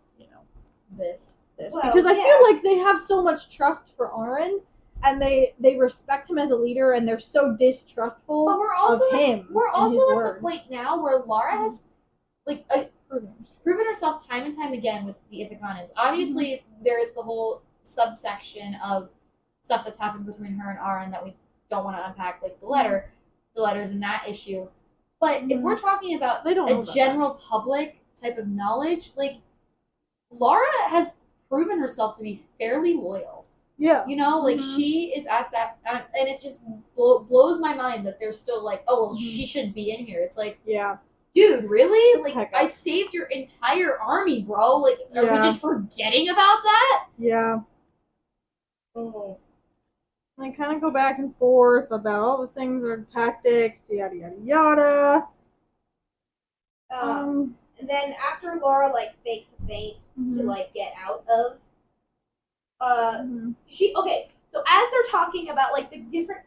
This. this. Well, because I yeah. feel like they have so much trust for Aaron, and they respect him as a leader, and they're so distrustful But we're also of him. we're and his also at word. the point now where Laura has proven herself time and time again with the Ithacanans. Obviously, there is the whole subsection of stuff that's happened between her and Aaron that we don't want to unpack, like the letters in that issue. But if we're talking about They don't know a about general public type of knowledge, like Laura has proven herself to be fairly loyal. Yeah. Like she is at that, and it just blows my mind that they're still like, oh, well, she shouldn't be in here. It's like, Yeah. dude, really? Like, Heck up. I've saved your entire army, bro. Like, are we Yeah. just forgetting about that? Yeah. Oh. They kind of go back and forth about all the things that are tactics, yada yada yada. And then after Laura fakes a faint to Mhm. get out of Mhm. so as they're talking about the different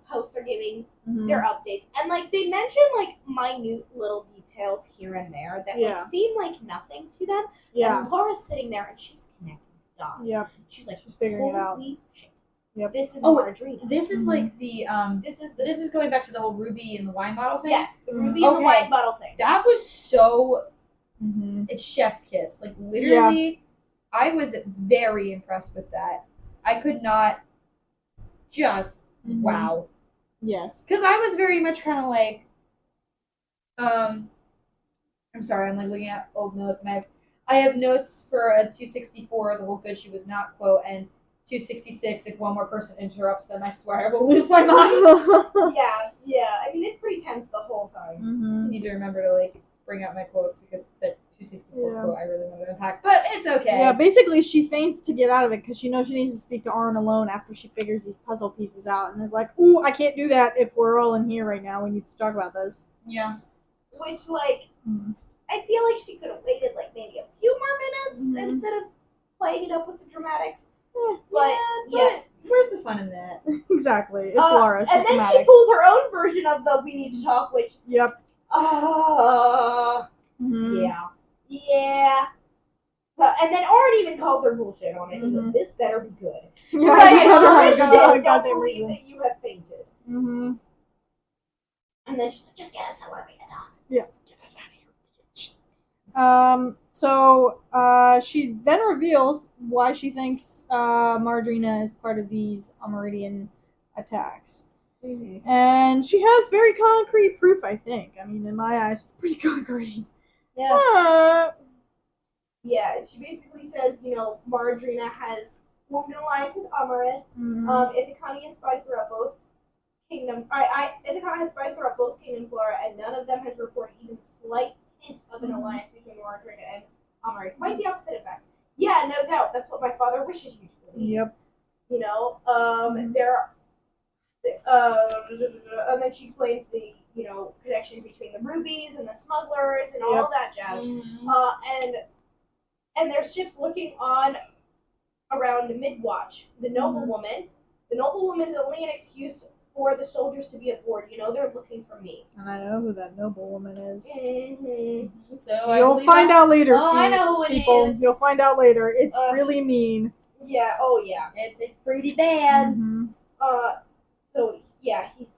posts are giving Mhm. their updates, and they mention minute little details here and there that Yeah. seem like nothing to them. Yeah. And Laura's sitting there and she's connecting the dots. Yep. She's like, She's figuring it out. holy shit. Yep. This is Oh, Mardrina. This is Mhm. like the This is the this is going back to the whole ruby and the wine bottle thing. yes, the Mhm. ruby and the Okay. wine bottle thing. That was so Mhm. it's chef's kiss. Like literally, I was very impressed with that. I could not just Mhm. wow. Yes. Because I was very much kind of like, I'm sorry, I'm looking at old notes, and I have notes for a 264, the whole good she was not quote, and 266. If one more person interrupts them, I swear I will lose my mind. Yeah. I mean, it's pretty tense the whole time. I Mhm. need to remember to bring out my quotes because that 264 Yeah. quote I really wanted to unpack, but it's okay. Yeah, basically she faints to get out of it because she knows she needs to speak to Arn alone after she figures these puzzle pieces out, and is like, "Ooh, I can't do that if we're all in here right now. We need to talk about this." Yeah. Which, like, Mhm. I feel like she could have waited, like, maybe a few more minutes Mhm. instead of playing it up with the dramatics. Eh, But, yeah. Where's the fun in that? exactly. It's Laura. She's And then dramatic. she pulls her own version of the "we need to talk," which, Yep. Mhm. yeah. Yeah. And then Orin even calls her bullshit on it. He's like, "This better be good." Yeah, Right, you better have a this good shit, goddamn don't believe reason. that you have fainted. Mm-hmm. And then she's like, "Just get us somewhere we can talk." Yeah. Get us out of here, bitch. So she then reveals why she thinks Margarina is part of these Amaridian attacks. Mm-hmm. And she has very concrete proof, I think. I mean, in my eyes, it's pretty concrete. Yeah. Yeah, she basically says, Margarina has formed an alliance with Amaret. Ithacani and spies throughout both kingdoms. Ithacana has spies throughout both kingdoms, Laura, and none of them has reported even slight hint of an alliance between Margarina and Amaret. Quite the opposite, in fact. Yeah, no doubt. That's what my father wishes you to believe. Yep. There. And then she explains the connection between the rubies and the smugglers and all that jazz. And there's ships looking on around Midwatch. The noblewoman is only an excuse for the soldiers to be aboard. They're looking for me. And I know who that noblewoman is. Mm-hmm. So You'll find out later. Oh, I know who it people. is. You'll find out later. It's really mean. Yeah. Oh yeah. It's pretty bad. Mm-hmm. So yeah, he's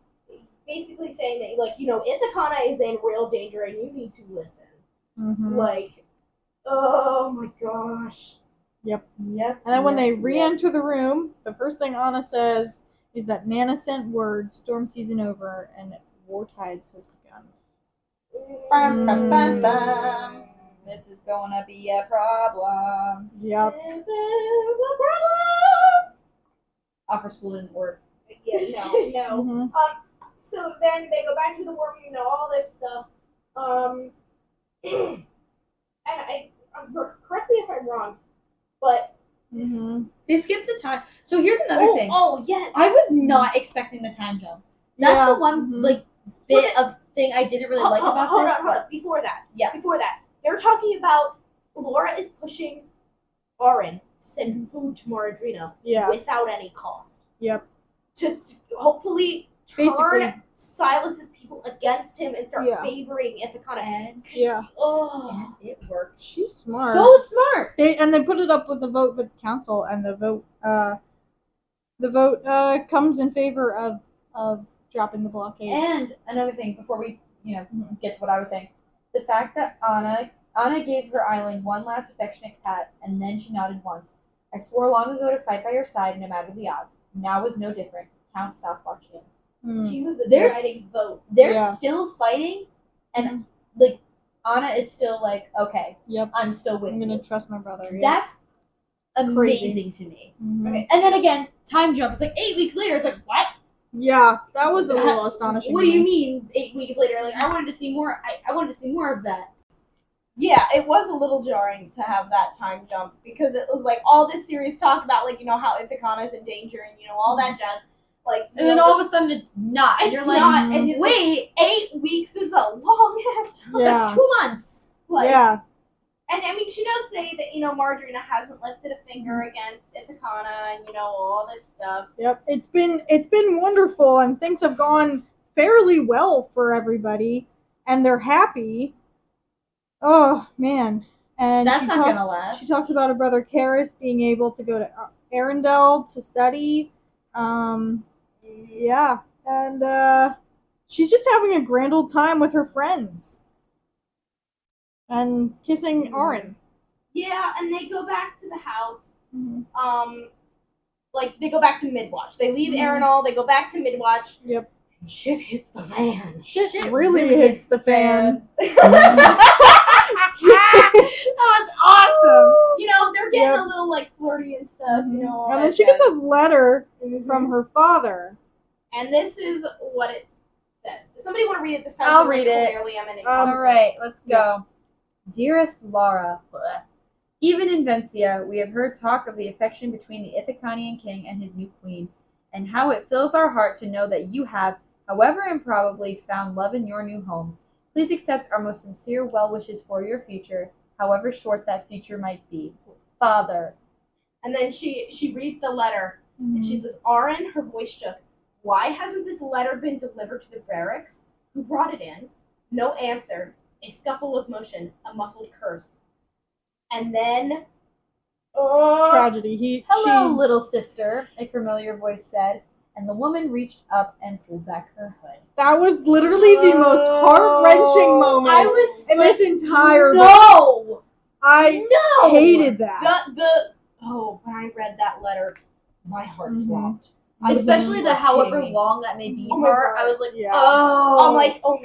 basically saying that Ithacana is in real danger and you need to listen. Mm-hmm. Oh my gosh. Yep. And then when they re-enter the room, the first thing Anna says is that Nana sent word, storm season over, and war tides has begun. Bum, bum, bum, bum. This is gonna be a problem. Yep. This is a problem. Upper school didn't work. Yeah, no. Mm-hmm. So then they go back to the war room, all this stuff. And correct me if I'm wrong, but They skipped the time. So here's another thing. Oh yeah. I was not expecting the time jump. That's Yeah. the one bit of thing I didn't really like about hold this. on. Before that, Yeah. they're talking about Laura is pushing Orin to send food to Moradrina without any cost. Yep. To hopefully Basically. turn Silas's people against him and start Yeah. favoring Ithacana. And And it works. She's smart. So smart. They put it up with the vote with the council, and the vote comes in favor of dropping the blockade. And another thing before we get to what I was saying, the fact that Anna gave her island one last affectionate pat, and then she nodded once. I swore long ago to fight by your side no matter the odds. Now is no different. Count Southwatch in. she was the There's- deciding vote. They're still fighting, and Anna is still like, okay, Yep. I'm still with I'm gonna you. trust my brother. Yeah. That's Crazy. amazing to me. Mhm. Okay. And then again, time jump. It's like 8 weeks later. It's like, what? Yeah, that was a little astonishing. What to do you me. mean 8 weeks later? Like, I wanted to see more. I wanted to see more of that. Yeah, it was a little jarring to have that time jump because it was like all this serious talk about how Ithacana is in danger and all that jazz. And then all of a sudden, it's not. And it's you're like, not. And it's wait, 8 weeks is a long ass time. Yeah. that's 2 months. Yeah. And I mean, she does say that Margarina hasn't lifted a finger against Ithacana and all this stuff. Yep. It's been wonderful, and things have gone fairly well for everybody, and they're happy. Oh man. And That's she not talks, gonna last. She talks about her brother Karis being able to go to Arendelle to study. Yeah, and she's just having a grand old time with her friends and kissing Orin. Yeah, and they go back to the house. They go back to Midwatch. They leave Arenal, they go back to Midwatch. Yep. And shit hits the fan. Shit really hits the fan. That was awesome. They're getting a little flirty and stuff, all And that then she gets a jazz. letter from her father. And this is what it says. Does somebody want to read it this time? I'll so read it. Clearly I'm in it. All right, let's go. Dearest Laura, even in Vencia, we have heard talk of the affection between the Ithacanian king and his new queen, and how it fills our heart to know that you have, however improbably, found love in your new home. Please accept our most sincere well wishes for your future, however short that future might be. Father. And then she reads the letter, and she says, Aaron, her voice shook. Why hasn't this letter been delivered to the barracks? Who brought it in? No answer. A scuffle of motion, a muffled curse. And then... Tragedy. Hello, She, little sister, a familiar voice said, and the woman reached up and pulled back her hood. that was literally the most heart-wrenching moment I was in like, this entire book. no! I No! hated that. When I read that letter, my heart dropped. Especially the however long. long that may be Oh my part. God. I was like, Yeah. oh. I'm like, oh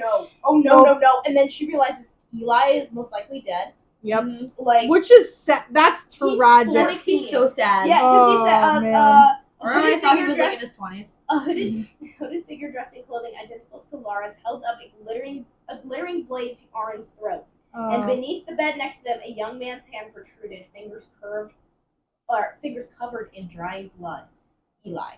no. And then she realizes Eli is most likely dead. Yep. Like, Which is sad. That's He's tragic. That makes me so sad. yeah, because Oh, he said, man. Or I thought he was like in his 20s. a hooded figure dressed in clothing identical to Laura's held up a glittering blade to Aaron's throat. And beneath the bed next to them, a young man's hand protruded, fingers covered in drying blood. Eli,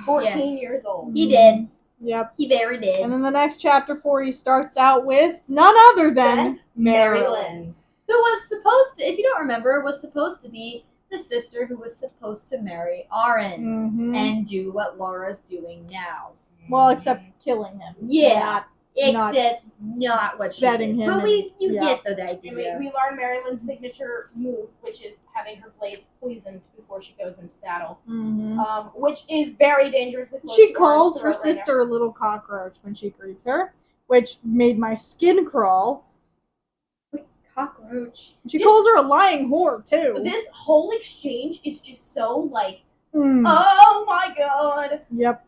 14 years old. He did. Yep. He very did. And then the next chapter 40 starts out with none other than Marilyn. Who was supposed to, if you don't remember, was supposed to be the sister who was supposed to marry Aaron Mhm. and do what Laura's doing now. Well, except killing him. Yeah. Not Except not what she setting did. him But you yeah. get the And idea. we learn Marilyn's signature move, which is having her blades poisoned before she goes into battle, Mhm. which is very dangerously close She to calls her Aaron's throat right sister a little cockroach when she greets her, which made my skin crawl. Cockroach. She Just- calls her a lying whore, too. now. This whole exchange is just so like, Mm. oh my god. Yep.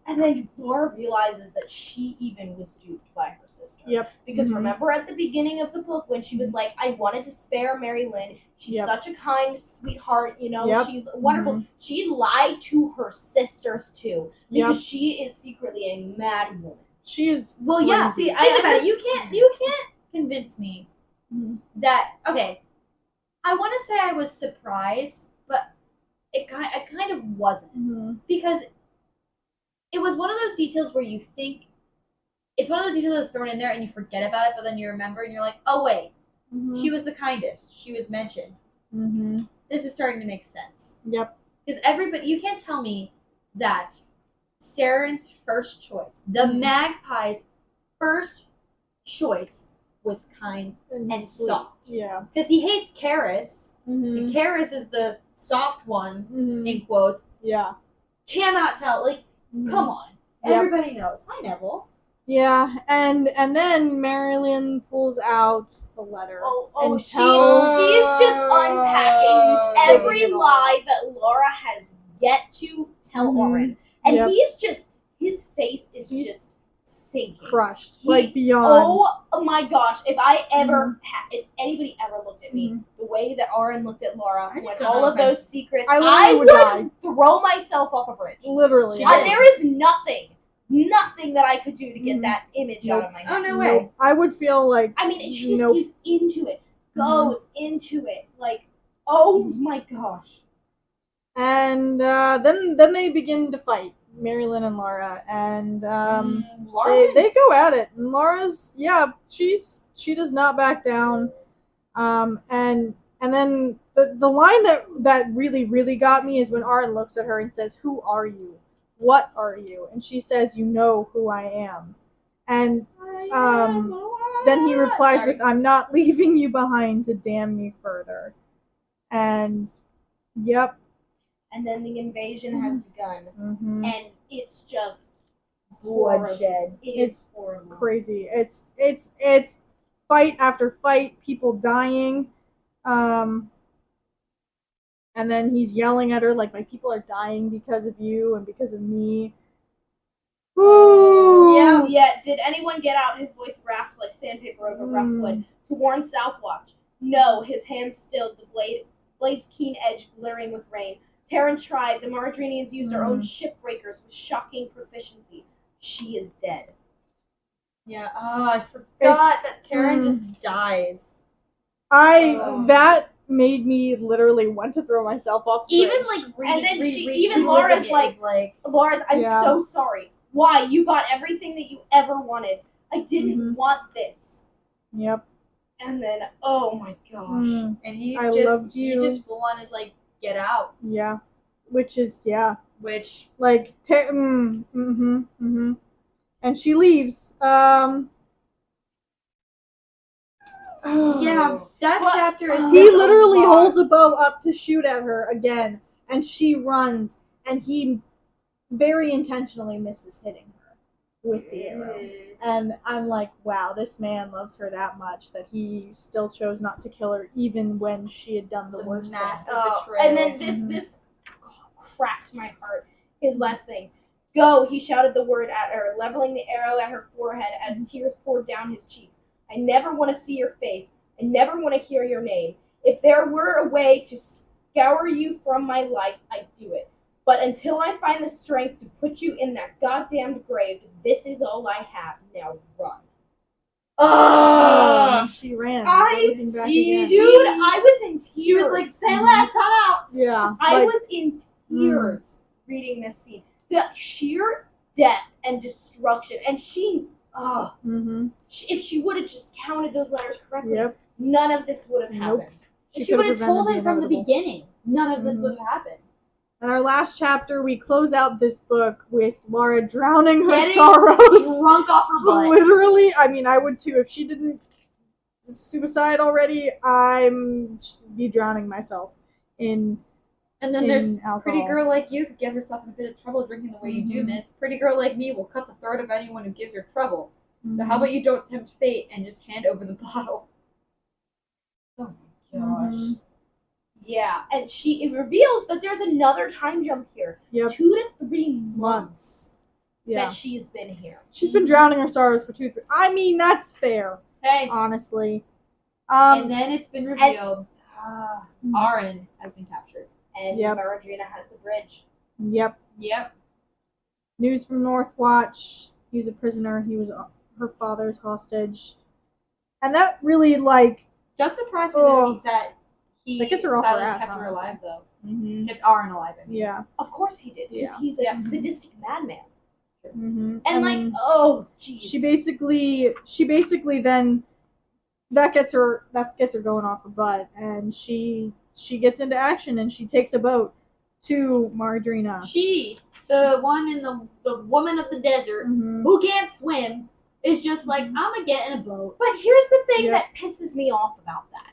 And then Laura realizes that she even was duped by her sister. Yep. Because Mhm. remember at the beginning of the book when she was like, I wanted to spare Mary Lynn. She's Yep. such a kind sweetheart, you know, Yep. she's wonderful. Mhm. She lied to her sisters too. Because Yep. she is secretly a mad woman. She is. Well, yeah. crazy. See, Think about it. You can't convince me Mhm. that. Okay, I want to say I was surprised, but I kind of wasn't Mhm. because it was one of those details where you think it's one of those details that's thrown in there and you forget about it, but then you remember and you're like, oh wait, Mhm. she was the kindest. She was mentioned. Mhm. This is starting to make sense Yep. because everybody. You can't tell me that Saren's first choice, the Magpie's first choice, was kind and sweet. soft. Yeah. Because he hates Karis. Mhm. Karis is the soft one, Mhm. in quotes. Yeah. Cannot tell. Like, Mhm. come on. Yep. Everybody knows. Hi, Neville. Yeah, and then Marilyn pulls out the letter. and She's tells- just unpacking every Giving it all. lie that Laura has yet to tell Mhm. Oren. And Yep. his face is He's just sinking. crushed, He- like beyond. Oh my gosh! If I ever, Mm-hmm. if anybody ever looked at me the way that Oren looked at Laura I just when don't all know of if I- those secrets, I I literally would would die. throw myself off a bridge. Literally. She I- did. There is nothing that I could do to get Mhm. that image out of my head. Oh, no Nope. way. I would feel like. I mean, she just Nope. keeps into it, Mm-hmm. goes into it, like, oh my gosh. And then they begin to fight, Marilyn and Laura, and Laura they wins. go at it. And Laura's she does not back down. And then the line that really got me is when Aaron looks at her and says, "Who are you? What are you?" And she says, "You know who I am." And then he replies with, "I'm not leaving you behind to damn me further." And yep. And then the invasion has begun, Mm-hmm. and it's just bloodshed. It is It's horrible. Crazy. It's fight after fight, people dying. And then he's yelling at her like, "My people are dying because of you and because of me." Ooh. Yeah. Did anyone get out? His voice rasped like sandpaper over rough wood to warn Southwatch. No, his hands stilled, the blade's keen edge glittering with rain. Terran tried. The Maradrinians used their own shipbreakers with shocking proficiency. She is dead. Yeah. Oh, I forgot It's- that Terran just dies. That made me literally want to throw myself off the Even bridge. like And then Laura's like, Laura's, I'm Yeah. so sorry. Why? You got everything that you ever wanted. I didn't Mhm. want this. Yep. And then, oh my gosh. Mm, And he I just loved he you. just full on is like, get out. yeah. Which is Which like and she leaves. yeah, that What? chapter is He just a literally lot. holds a bow up to shoot at her again, and she runs, and he very intentionally misses hitting her with the arrow. And I'm like, wow, this man loves her that much that he still chose not to kill her, even when she had done the The worst thing. massive Oh, betrayal. and then this cracked my heart. His last thing. Go, he shouted the word at her, leveling the arrow at her forehead as tears poured down his cheeks. I never want to see your face. I never want to hear your name. If there were a way to scour you from my life, I'd do it. But until I find the strength to put you in that goddamned grave, this is all I have. Now run. She ran. Never I- looking back she- again. Dude, I was in tears. She was like, "Say less, I'm out." Yeah. I like, was in tears reading this scene. The sheer death and destruction. And she, if she would have just counted those letters correctly, Yep. none of this would have Nope. happened. If she could've would have prevented told him from the inevitable. beginning, none of this Mhm. would have happened. In our last chapter, we close out this book with Laura drowning her Getting sorrows. drunk off her butt. Literally, I mean, I would too. If she didn't suicide already, I'm be drowning myself in And then there's alcohol. pretty girl like you could get herself in a bit of trouble drinking the way you do, Mhm. miss. Pretty girl like me will cut the throat of anyone who gives her trouble. So how Mhm. about you don't tempt fate and just hand over the bottle? Oh my gosh. Mhm. Yeah, and it reveals that there's another time jump here. Yep. 2 to 3 months Yeah. that she's been here. She's been drowning her sorrows for 2-3. I mean, that's fair, Hey, honestly. and then it's been revealed Mhm. Aaron has been captured. And Yep. Maradrina has the bridge. Yep. Yep. News from Northwatch. He was a prisoner. He was her father's hostage. And that really, like, Just surprised me Oh. that he That gets her off her Silas ass, kept her honestly. alive though. Kept Aaron alive. I mean. yeah. Of course he did, because Yeah. he's a Yeah. sadistic madman. Mm-hmm. And like, oh, jeez. she basically then that gets her going off her butt, and she gets into action, and she takes a boat to Maradrina. She, the one in the woman of the desert Mhm. who can't swim, is just like, I'm gonna get in a boat. But here's the thing Yep. that pisses me off about that.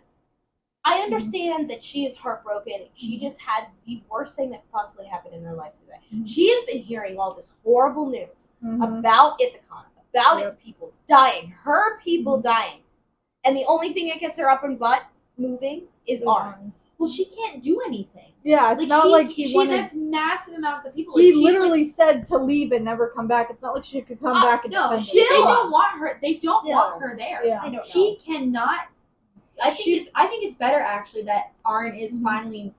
I understand that she is heartbroken. She just had the worst thing that could possibly happen in her life today. Mhm. She has been hearing all this horrible news Mhm. about Ithaca, about Yep. its people dying, her people dying. And the only thing that gets her up and butt moving is Aaron. Well, she can't do anything. Yeah, it's Like not she, like he wanted. that's massive amounts of people. Like, He she's literally like, said to leave and never come back. It's not like she could come back and no, defend they herself. don't want her. They don't Still. want her there. Yeah. I don't know. She cannot. I think it's better actually that Aaron is finally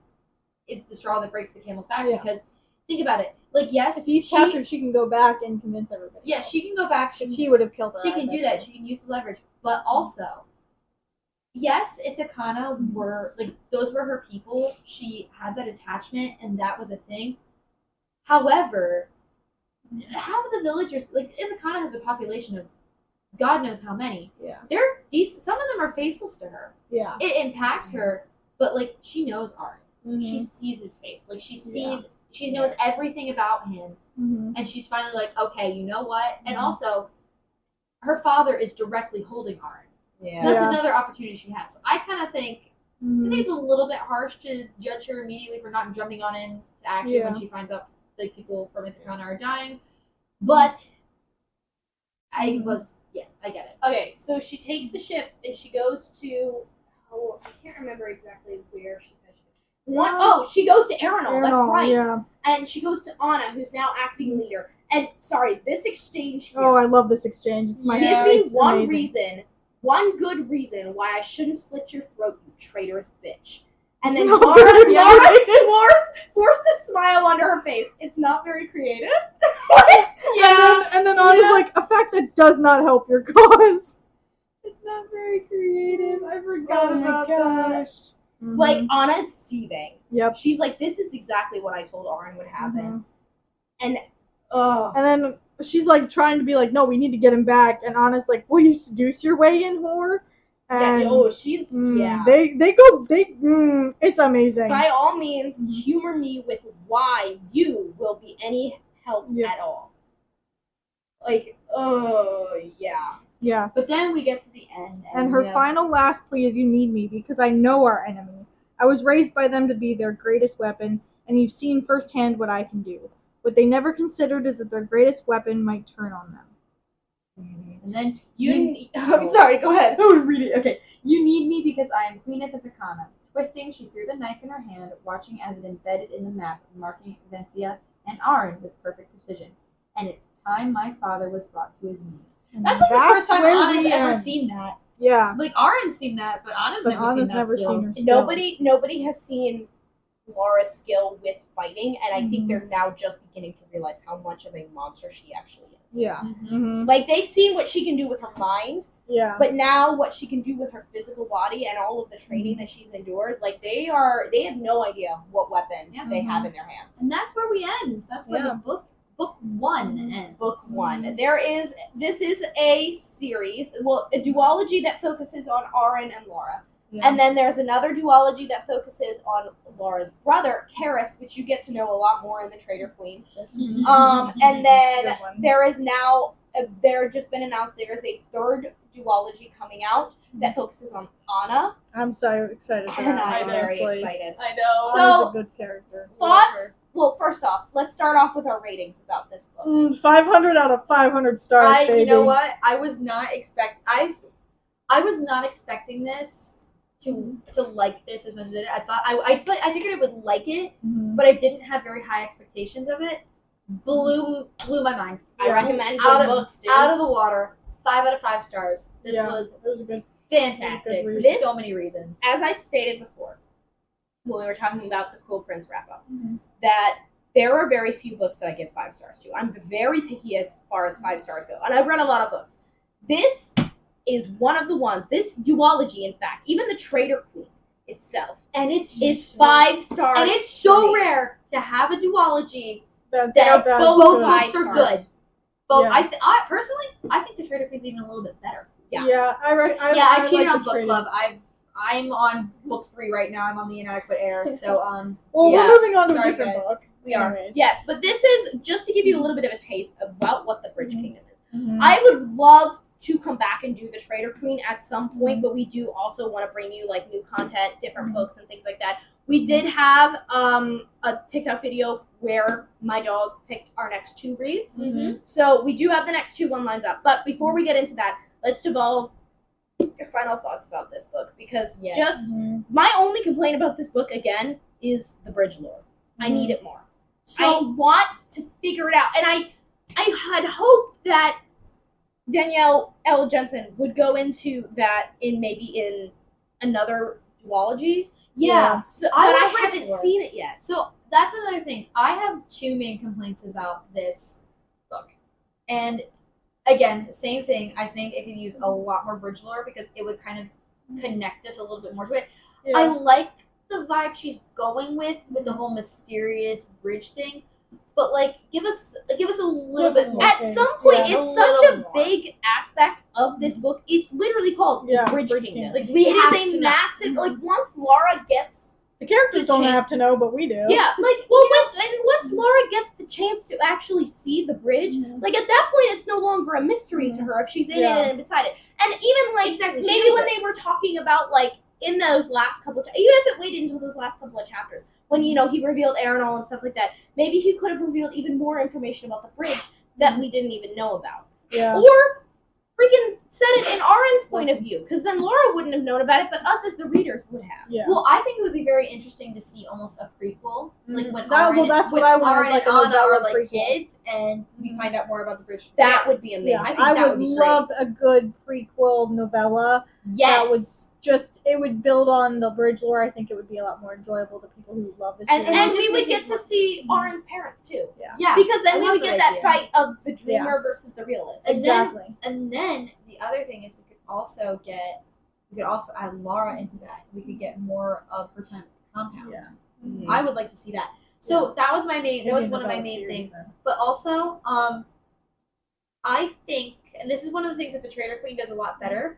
it's the straw that breaks the camel's back Yeah. because think about it. Like yes, If he's captured, she can go back and convince everybody. Yeah, she can go back. Because he would have killed her. She I can do bet that. you. She can use the leverage. But also, yes, Ithacana were like those were her people. She had that attachment, and that was a thing. However, how the villagers like Ithacana has a population of God knows how many. Yeah. They're decent. Some of them are faceless to her. Yeah. It impacts her, but like she knows Art. Mhm. She sees his face. Like she Yeah. sees. She knows everything about him. Mhm. And she's finally like, okay, you know what? And Mhm. also, her father is directly holding Aaron. Yeah. So that's Yeah. another opportunity she has. So I kind of think, I Mhm. think it's a little bit harsh to judge her immediately for not jumping on into action when Yeah. she finds out like people from Ithacana are dying. But I I get it. Okay, so she takes the ship and she goes to. Oh, I can't remember exactly where she said she. She goes to Arenal. That's Arenal, right. Yeah. And she goes to Anna, who's now acting leader. And sorry, this exchange here. Oh, I love this exchange. It's my Yeah. Give me it's one amazing. reason, one good reason why I shouldn't slit your throat, you traitorous bitch. And then It's not Laura, very Laura forced a smile onto her face. It's not very creative. And then Anna's like, a fact that does not help your cause. It's not very creative. I forgot about that. Mhm. Like Anna's seething. Yep. She's like, this is exactly what I told Auron would happen. Mhm. Ugh. And then she's like trying to be like, no, we need to get him back. And Anna's like, will you seduce your way in, whore? And She's it's amazing. By all means, Mhm. humor me with why you will be any help Yep. at all. Like, oh yeah. Yeah. But then we get to the end, And her final last plea is, you need me because I know our enemy. I was raised by them to be their greatest weapon, and you've seen firsthand what I can do. What they never considered is that their greatest weapon might turn on them. And then Sorry, go ahead. Oh, read it. Okay. You need me because I am Queen Ithaca. Twisting, she threw the knife in her hand, watching as it embedded in the map, marking Vencia and Arryn with perfect precision. And it's time my father was brought to his knees. That's like the first time where Anna's we ever end. seen that. Yeah. Like Arryn's seen that, but Anna's But never Anna's seen that. never skill. seen her skill. Nobody has seen Laura's skill with fighting, and I think Mhm. they're now just beginning to realize how much of a monster she actually is. Yeah. Mhm. Mm-hmm. Like, they've seen what she can do with her mind, Yeah. but now what she can do with her physical body and all of the training that she's endured, like, they have no idea what weapon they have in their hands. And that's where we end. That's where Yeah. the book one ends. Book 1. This is a series, well, a duology that focuses on Arryn and Laura. Yeah. And then there's another duology that focuses on Laura's brother, Karis, which you get to know a lot more in the Traitor Queen. And then Good one. there is now, there just been announced there is a third duology coming out that focuses on Anna. I'm so excited for And that. I'm very honestly. excited. I know. So- Anna's a good character. Thoughts? Well, first off, let's start off with our ratings about this book. 500 out of 500 stars, baby. You know what? I was not expecting this to like this as much as it. I figured I would like it, Mhm. but I didn't have very high expectations of it. Blew my mind. I Yeah. recommend Out good of- books, dude. Out of the water. 5 out of 5 stars. This Yeah. was It was a good. fantastic for reason. so many reasons. As I stated before, when we were talking about the Cool Prince wrap-up, Mhm. that there are very few books that I give 5 stars to. I'm very picky as far as 5 stars go, and I've read a lot of books. This is one of the ones, this duology, in fact, even the Traitor Queen itself, And it's is 5 stars. And it's so for me. rare to have a duology That that that both good. books are 5 good. stars. Both. Yeah. I personally, I think the Traitor Queen's even a little bit better. Yeah. Yeah, I cheated like on the book trading. club. I'm on book 3 right now. I'm on the Inadequate Heir. So Well, yeah. we're moving on to Sorry, a different guys. book. We are. Anyways. Yes, but this is just to give you a little bit of a taste about what the Bridge Mhm. Kingdom is. Mhm. I would love to come back and do the Traitor Queen at some point, but we do also want to bring you like new content, different books, and things like that. We did have a TikTok video where my dog picked our next 2 reads. Mhm. So we do have the next 2 lines up. But before we get into that, let's devolve your final thoughts about this book, because Yes. just Mhm. my only complaint about this book again is the bridge lore. I need it more. I So want to figure it out, and I had hoped that Danielle L. Jensen would go into that in another duology. yeah. So, I but I want bridge haven't lore. seen it yet. So that's another thing. I have 2 main complaints about this book. And again, same thing. I think it could use a lot more bridge lore because it would kind of connect us a little bit more to it. Yeah. I like the vibe she's going with the whole mysterious bridge thing. But like give us a little bit more. At Okay, some point, yeah. it's A such little a more. big aspect of this book. It's literally called Yeah, Bridge Bridge Kingdom. Kingdom. Like we It have is to a know. massive. Like once Laura gets The characters the don't chan- have to know, but we do. Yeah, like once Laura gets the chance to actually see the bridge, Mhm. like at that point, it's no longer a mystery to her if she's in Yeah. it and beside it. And even like Exactly, she maybe knows when it. they were talking about like in those last couple, even if it waited until those last couple of chapters when he revealed Arenal and stuff like that, maybe he could have revealed even more information about the bridge that we didn't even know about, Yeah. or freaking said it in Aren's point of view, because then Laura wouldn't have known about it, but us as the readers would have. Yeah. Well, I think it would be very interesting to see almost a prequel, like when That's what I want, is Arryn like and a Anna are novella like prequel. kids, and we find out more about the bridge. That would be amazing. Yeah, I think I that would would be love a good prequel novella. yes. That would it would build on the bridge lore. I think it would be a lot more enjoyable to people who love this And- series. And just we would make get it to more- see Aren's parents too. yeah, Because then I we love would get that that idea. fight of the dreamer versus the realist. And exactly. And then the other thing is we could also add Laura into that. We could get more of her time at the compound. Yeah. I would like to see that. So that was my main. That was Maybe one of my another main series things. then. But also, I think, and this is one of the things that the Trader Queen does a lot better.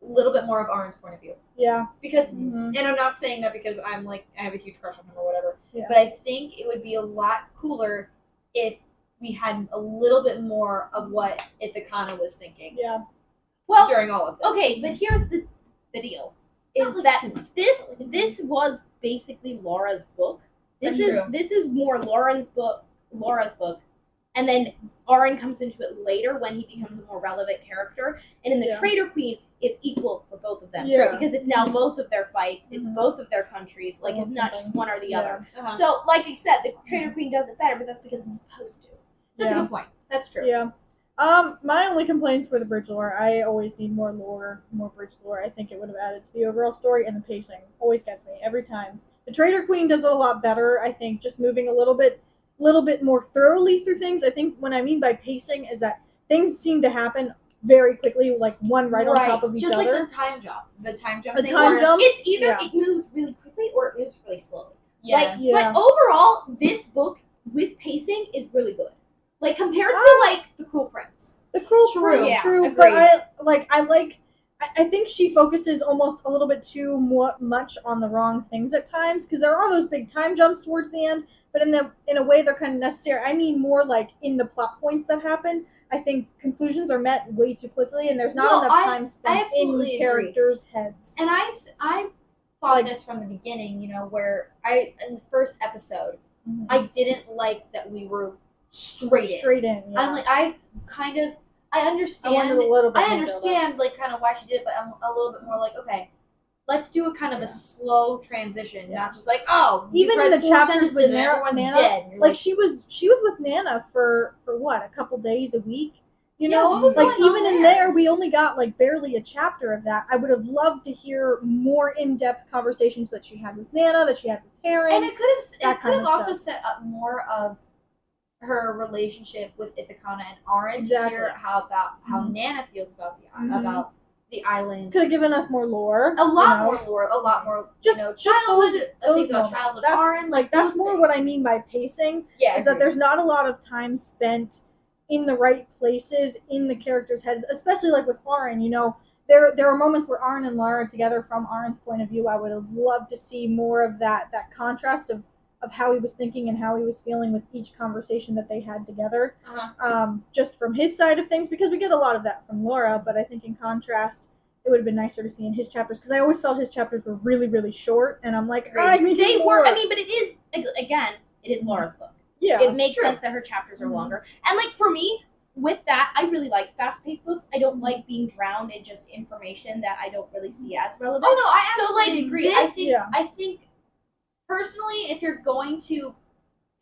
A little bit more of Aaron's point of view, Yeah. because, Mhm. and I'm not saying that because I'm like I have a huge crush on him or whatever. Yeah. But I think it would be a lot cooler if we had a little bit more of what Ithakana was thinking Yeah. Well, during all of this. okay, but here's the deal: is Not like that too much. this was basically Laura's book. That's true. This is more Laura's book, and then Aaron comes into it later when he becomes a more relevant character. And in the Yeah. Trader Queen, it's equal for both of them, Yeah. because it's now both of their fights. It's Mhm. both of their countries. Like, it's not just Something. one or the Yeah. other. Uh-huh. So, like you said, the Trader Queen does it better, but that's because it's supposed to. That's Yeah. a good point. That's true. Yeah. My only complaints were the bridge lore. I always need more lore, more bridge lore. I think it would have added to the overall story, and the pacing always gets me every time. The Trader Queen does it a lot better. I think just moving a little bit more thoroughly through things. I think what I mean by pacing is that things seem to happen very quickly, like one right on top of each Just other. like the time jump. The time jump The thing. time where- jump. It's either Yeah. it moves really quickly or it moves really slowly. Yeah. Like, Yeah. but overall, this book with pacing is really good. Like, compared to like The Cruel Prince. The Cruel True. Prince, Yeah, true, agreed. but I think she focuses almost a little bit too much on the wrong things at times, because there are those big time jumps towards the end, but in a way they're kind of necessary. I mean more like in the plot points that happen. I think conclusions are met way too quickly, and there's not Well, enough I time spent in absolutely agree. characters' heads. And I've thought Like- this from the beginning, where in the first episode, Mhm. I didn't like that we were straight in. Straight in. Yeah. I'm like, I I understand. wanted a little bit. I more understand, like, kind of why she did it, but I'm a little bit more like, okay, let's do a kind of Yeah. a slow transition, Yeah. not just like, oh, Even you've in read the 4 chapters sentences with and everyone's Nana, dead. And you're like she was with Nana for what, a couple days a week. You Yeah, know, what was like going on even in there? there, we only got like barely a chapter of that. I would have loved to hear more in-depth conversations that she had with Nana, that she had with Taryn. and it could that have kind of also stuff. set up more of her relationship with Ithakana and Aaron Exactly. to hear how Mhm. Nana feels about Mhm. about the island. Could have given us more lore. A lot you know? more lore, a lot more Just childhood those things about moments. childhood. That's Aaron, like that's those more what I things. mean by pacing. Yeah, Is that there's not a lot of time spent in the right places in the characters' heads, especially like with Aaron. There are moments where Aaron and Lara are together from Aaron's point of view. I would have loved to see more of that contrast of how he was thinking and how he was feeling with each conversation that they had together. Just from his side of things, because we get a lot of that from Laura, but I think in contrast, it would have been nicer to see in his chapters, because I always felt his chapters were really, really short, and I'm like, I need They more. were. I mean, but it is, again, it is Laura's book. Yeah, It makes true. sense that her chapters are Mhm. longer. And like for me, with that, I really like fast-paced books. I don't like being drowned in just information that I don't really see as relevant. Oh no, I So, absolutely like, agree. this- Yeah. I think personally, if you're going to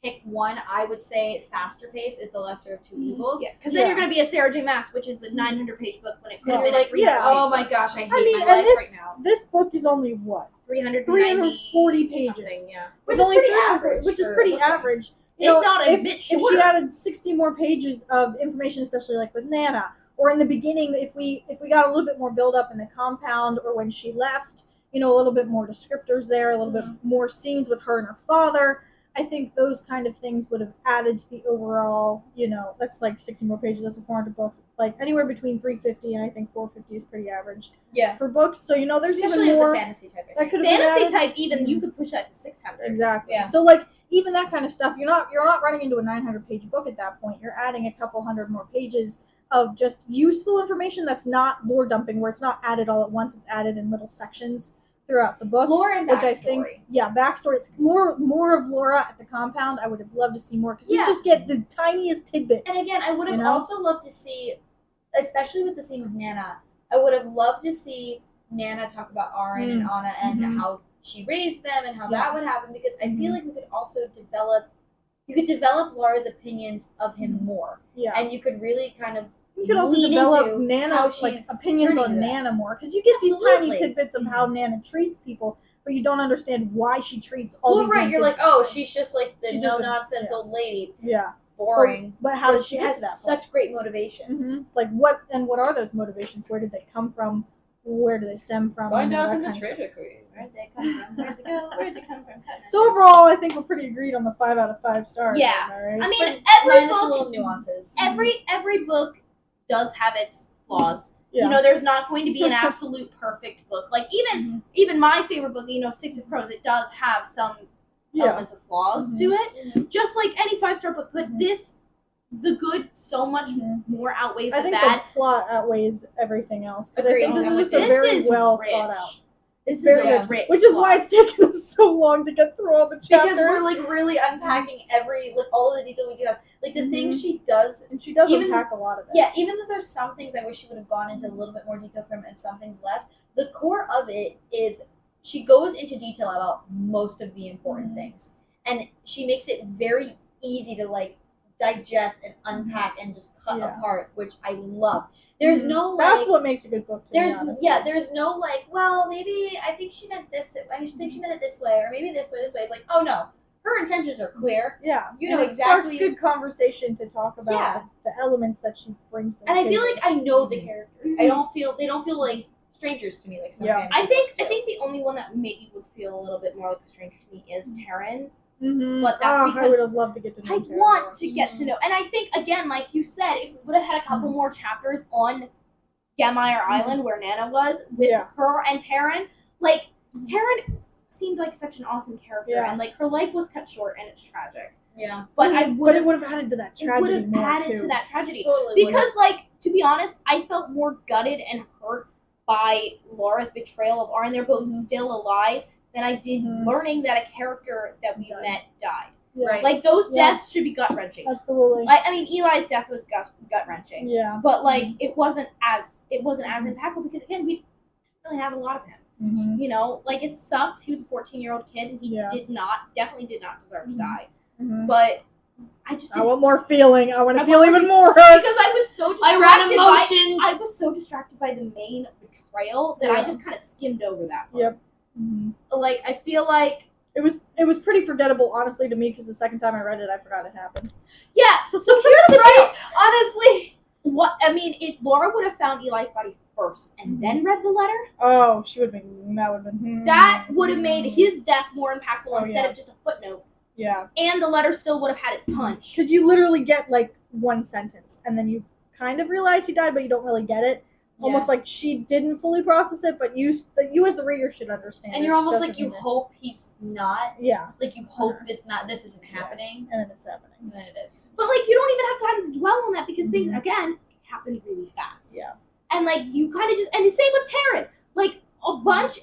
pick one, I would say faster pace is the lesser of two evils. Yeah, because then you're going to be a Sarah J. Maas, which is a 900-page book when it could And have you're been like, a 300 oh my gosh, I hate I mean, my and life this right now. this book is only what 340 pages. something, yeah. Which It's is only pretty 340, average which is for pretty a book. average. It's not a bit if she shorter. added 60 more pages of information, especially like with Nana, or in the beginning, if we got a little bit more build up in the compound, or when she left, a little bit more descriptors there, a little bit more scenes with her and her father. I think those kind of things would have added to the overall. That's like 60 more pages. That's a 400 book. Like anywhere between 350 and I think 450 is pretty average Yeah. for books. So there's Especially even with more the fantasy type. I that think. could have been Fantasy added. type, even you could push that to 600. Exactly. Yeah. So like even that kind of stuff, you're not running into a 900-page book at that point. You're adding a couple hundred more pages of just useful information that's not lore dumping, where it's not added all at once. It's added in little sections throughout the book. Lore and Which backstory. I think, backstory. More of Laura at the compound. I would have loved to see more, because we Yeah. just get the tiniest tidbits. And again, I would have You know? also loved to see, especially with the scene with Nana, I would have loved to see Nana talk about Aaron and Anna and Mhm. how she raised them and how Yeah. that would happen, because I feel Mhm. like we could also develop Laura's opinions of him more, yeah. and you could really kind of You could also lean develop into Nana how like she's opinions turning on to that. Nana more, because you get these Absolutely. tiny tidbits of how Nana treats people, but you don't understand why she treats all Well, these. right, you're like, young oh, kids. she's just like the She's just no-nonsense yeah. old lady. Yeah. boring. But how did she she get has to that such great motivations. point? Like what are those motivations? Where did they come from? Where do they stem from? Find out that from the kind of stuff. treasure queen. Where'd they come from? Where'd they go? Where'd they come from? So overall, I think we're pretty agreed on the 5 out of 5 stars. Yeah. am I right? I mean, But every minus the book, little nuances. every book does have its flaws. yeah. You know, there's not going to be an absolute perfect book. Like even my favorite book, you know, Six of Crows, it does have some yeah. elements of flaws to it, just like any 5-star book. But the good so much more outweighs I the think bad. the plot outweighs everything else. Because I Agreed. think this is This just a very is well rich. thought out. This Very is a rich. rich, Which is plot. why it's taken us so long to get through all the chapters. Because we're like really unpacking all the detail we do have. Like the things she does. and she does even- unpack a lot of it. Yeah, even though there's some things I wish she would have gone into a little bit more detail from and some things less, the core of it is she goes into detail about most of the important things. And she makes it very easy to like digest and unpack and just cut apart, which I love. There's no like That's what makes a good book to me, honestly. there's no like, well, maybe I think she meant this. I think she meant it this way, or maybe this way. It's like, oh no, her intentions are clear. Yeah. You know and it sparks exactly- good conversation to talk about Yeah. the elements that she brings to the And I feel table. like I know the characters. They don't feel like strangers to me. Like some fantasy I think books do. the only one that maybe would feel a little bit more like a stranger to me is Taryn. Mhm. But that's I because would have loved to get to know I Tara want more. to get to know, and I think again, like you said, if we would have had a couple more chapters on Gamire Island where Nana was with her and Taryn, like Taryn seemed like such an awesome character, Yeah. and like her life was cut short and it's tragic. Yeah. But I But would it would have added to that tragedy would have more added too. to that tragedy. Totally Because, like, to be honest, I felt more gutted and hurt by Laura's betrayal of Arn. They're both still alive than I did learning that a character that we met died. Yeah. Right. Like, those Yeah. deaths should be gut wrenching. Absolutely. Like, I mean, Eli's death was gut wrenching, Yeah. but like, it wasn't as impactful because again, we didn't really have a lot of him. Mm-hmm. You know, like it sucks. He was a 14-year-old kid, and he definitely did not deserve to die. Mm-hmm. But I just I didn't, want more feeling. I want to I feel want even more. because I was so I distracted want by emotions. I was so distracted by the main betrayal that I just kind of skimmed over that one. Yep. Mm-hmm. Like, I feel like, It was pretty forgettable, honestly, to me, because the second time I read it, I forgot it happened. yeah. So here's the deal. Honestly, what I mean, if Laura would have found Eli's body first and then read the letter, Oh, she would have been. That would have been. that would have made his death more impactful Oh, instead yeah. of just a footnote. Yeah, And the letter still would have had its punch. because you literally get like one sentence, and then you kind of realize he died, but you don't really get it. Almost like she didn't fully process it, but you as the reader should understand. And it. you're almost Doesn't like you mean it. hope he's not. Yeah, Like you hope it's not. This isn't happening. and then it's happening. And then it is. But like, you don't even have time to dwell on that because things again happen really fast. Yeah. And like, you kind of just, and the same with Taryn. Like, a bunch.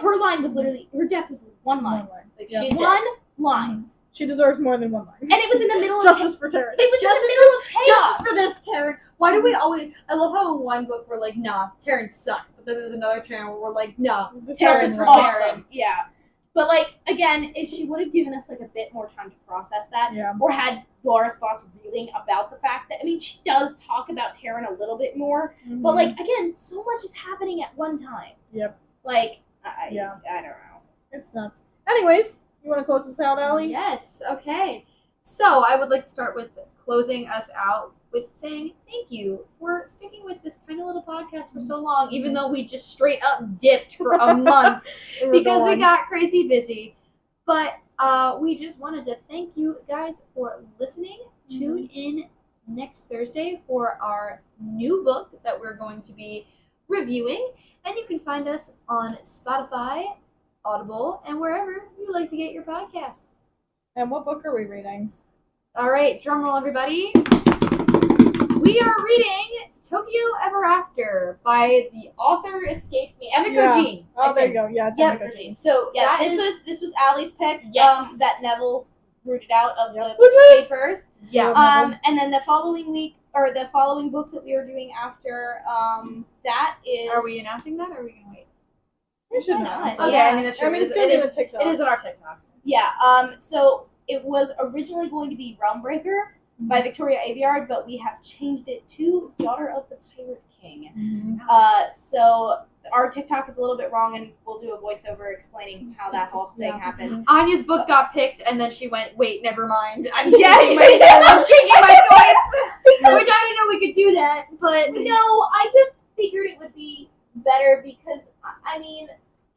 Her line was literally, her death was one line. One line. Like Yeah. she's One dead. line. She deserves more than one line. And it was in the middle of Justice for Taryn. It was in the middle of chaos. Justice for this, Taryn. Why do we always? I love how in one book we're like, nah, Taryn sucks, but then there's another Taryn where we're like, nah, This Justice Taryn for rocks. Taryn. Yeah. But like, again, if she would have given us like a bit more time to process that, Yeah. or had Laura's thoughts reeling about the fact that, I mean, she does talk about Taryn a little bit more, but like, again, so much is happening at one time. Yep. Like, Yeah. I don't know. It's nuts. Anyways, you want to close this out, Allie? Yes, okay. So I would like to start with closing us out with saying thank you for sticking with this tiny little podcast for so long, even though we just straight up dipped for a month We're because we gone. got crazy busy. But we just wanted to thank you guys for listening. Tune in next Thursday for our new book that we're going to be reviewing. And you can find us on Spotify, Audible, and wherever you like to get your podcasts. And what book are we reading? All right, drum roll, everybody. We are reading Tokyo Ever After by the author escapes me, Emiko Yeah. Jean. Oh, I there you think. go. Yeah, it's Yep. Emiko Jean. So Yeah, that is this was Allie's pick. Yes. That Neville rooted out of Yep. the papers. yeah. And then the following week, or the following book that we are doing after that is. Are we announcing that, or are we gonna wait? We should Why know. not? Okay, Yeah. I mean that's true. I mean, it's it going to is, be in the TikTok. it is on our TikTok. Yeah. So it was originally going to be Realmbreaker by Victoria Aveyard, but we have changed it to Daughter of the Pirate King. Mhm. So our TikTok is a little bit wrong, and we'll do a voiceover explaining how that whole thing happened. Anya's book got picked, and then she went, "Wait, never mind. I'm Yeah, changing my I'm changing my choice." Which I didn't know we could do that, but No, I just figured it would be better because I mean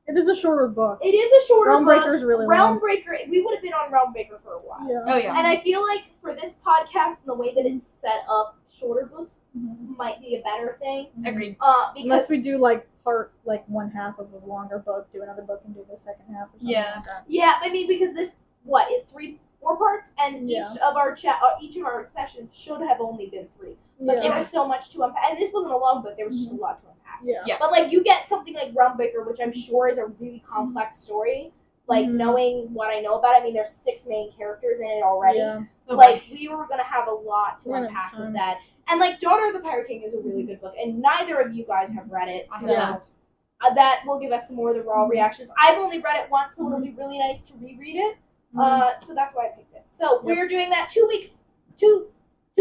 It is a shorter book. it is a shorter Realm book. Breaker's really long. Realmbreaker, we would have been on Realmbreaker for a while. Yeah. oh yeah. And I feel like for this podcast and the way that it's set up, shorter books Mhm. might be a better thing. Agreed. Because Unless we do like one half of a longer book, do another book and do the second half or something Yeah. like that. yeah, I mean because this is 4 parts, and Yeah. each of our sessions should have only been 3. But there Yeah. was so much to unpack, and this wasn't a long book. There was just a lot to unpack. Yeah. Yeah. But like you get something like Realmbreaker, which I'm sure is a really complex story. Like Mhm. knowing what I know about it, I mean, there's 6 main characters in it already. Yeah. Like we were gonna have a lot to We're gonna unpack have with time. that. And like Daughter of the Pirate King is a really good book, and neither of you guys have read it, I so haven't. that will give us some more of the raw reactions. I've only read it once, so it'll be really nice to reread it. So that's why I picked it. So we're doing that 2 weeks, two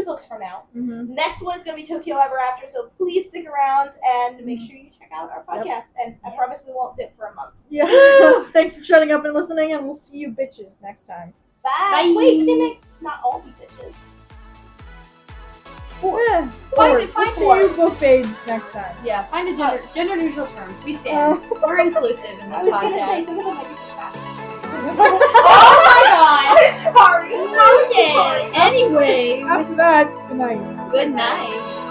books from now. Mm-hmm. Next one is going to be Tokyo Ever After, so please stick around and make sure you check out our podcast. And I promise we won't dip for a month. Yeah. Thanks for shutting up and listening, and we'll see you bitches next time. Bye. Bye. Wait, they make not all be bitches. Yeah. Find We'll it, see you book babes next time. Yeah, find a gender neutral terms. We stand. We're inclusive in I this was going to say podcast. some of them might be fat. Oh my god! Sorry. Okay. Anyway, After that, good night. good night.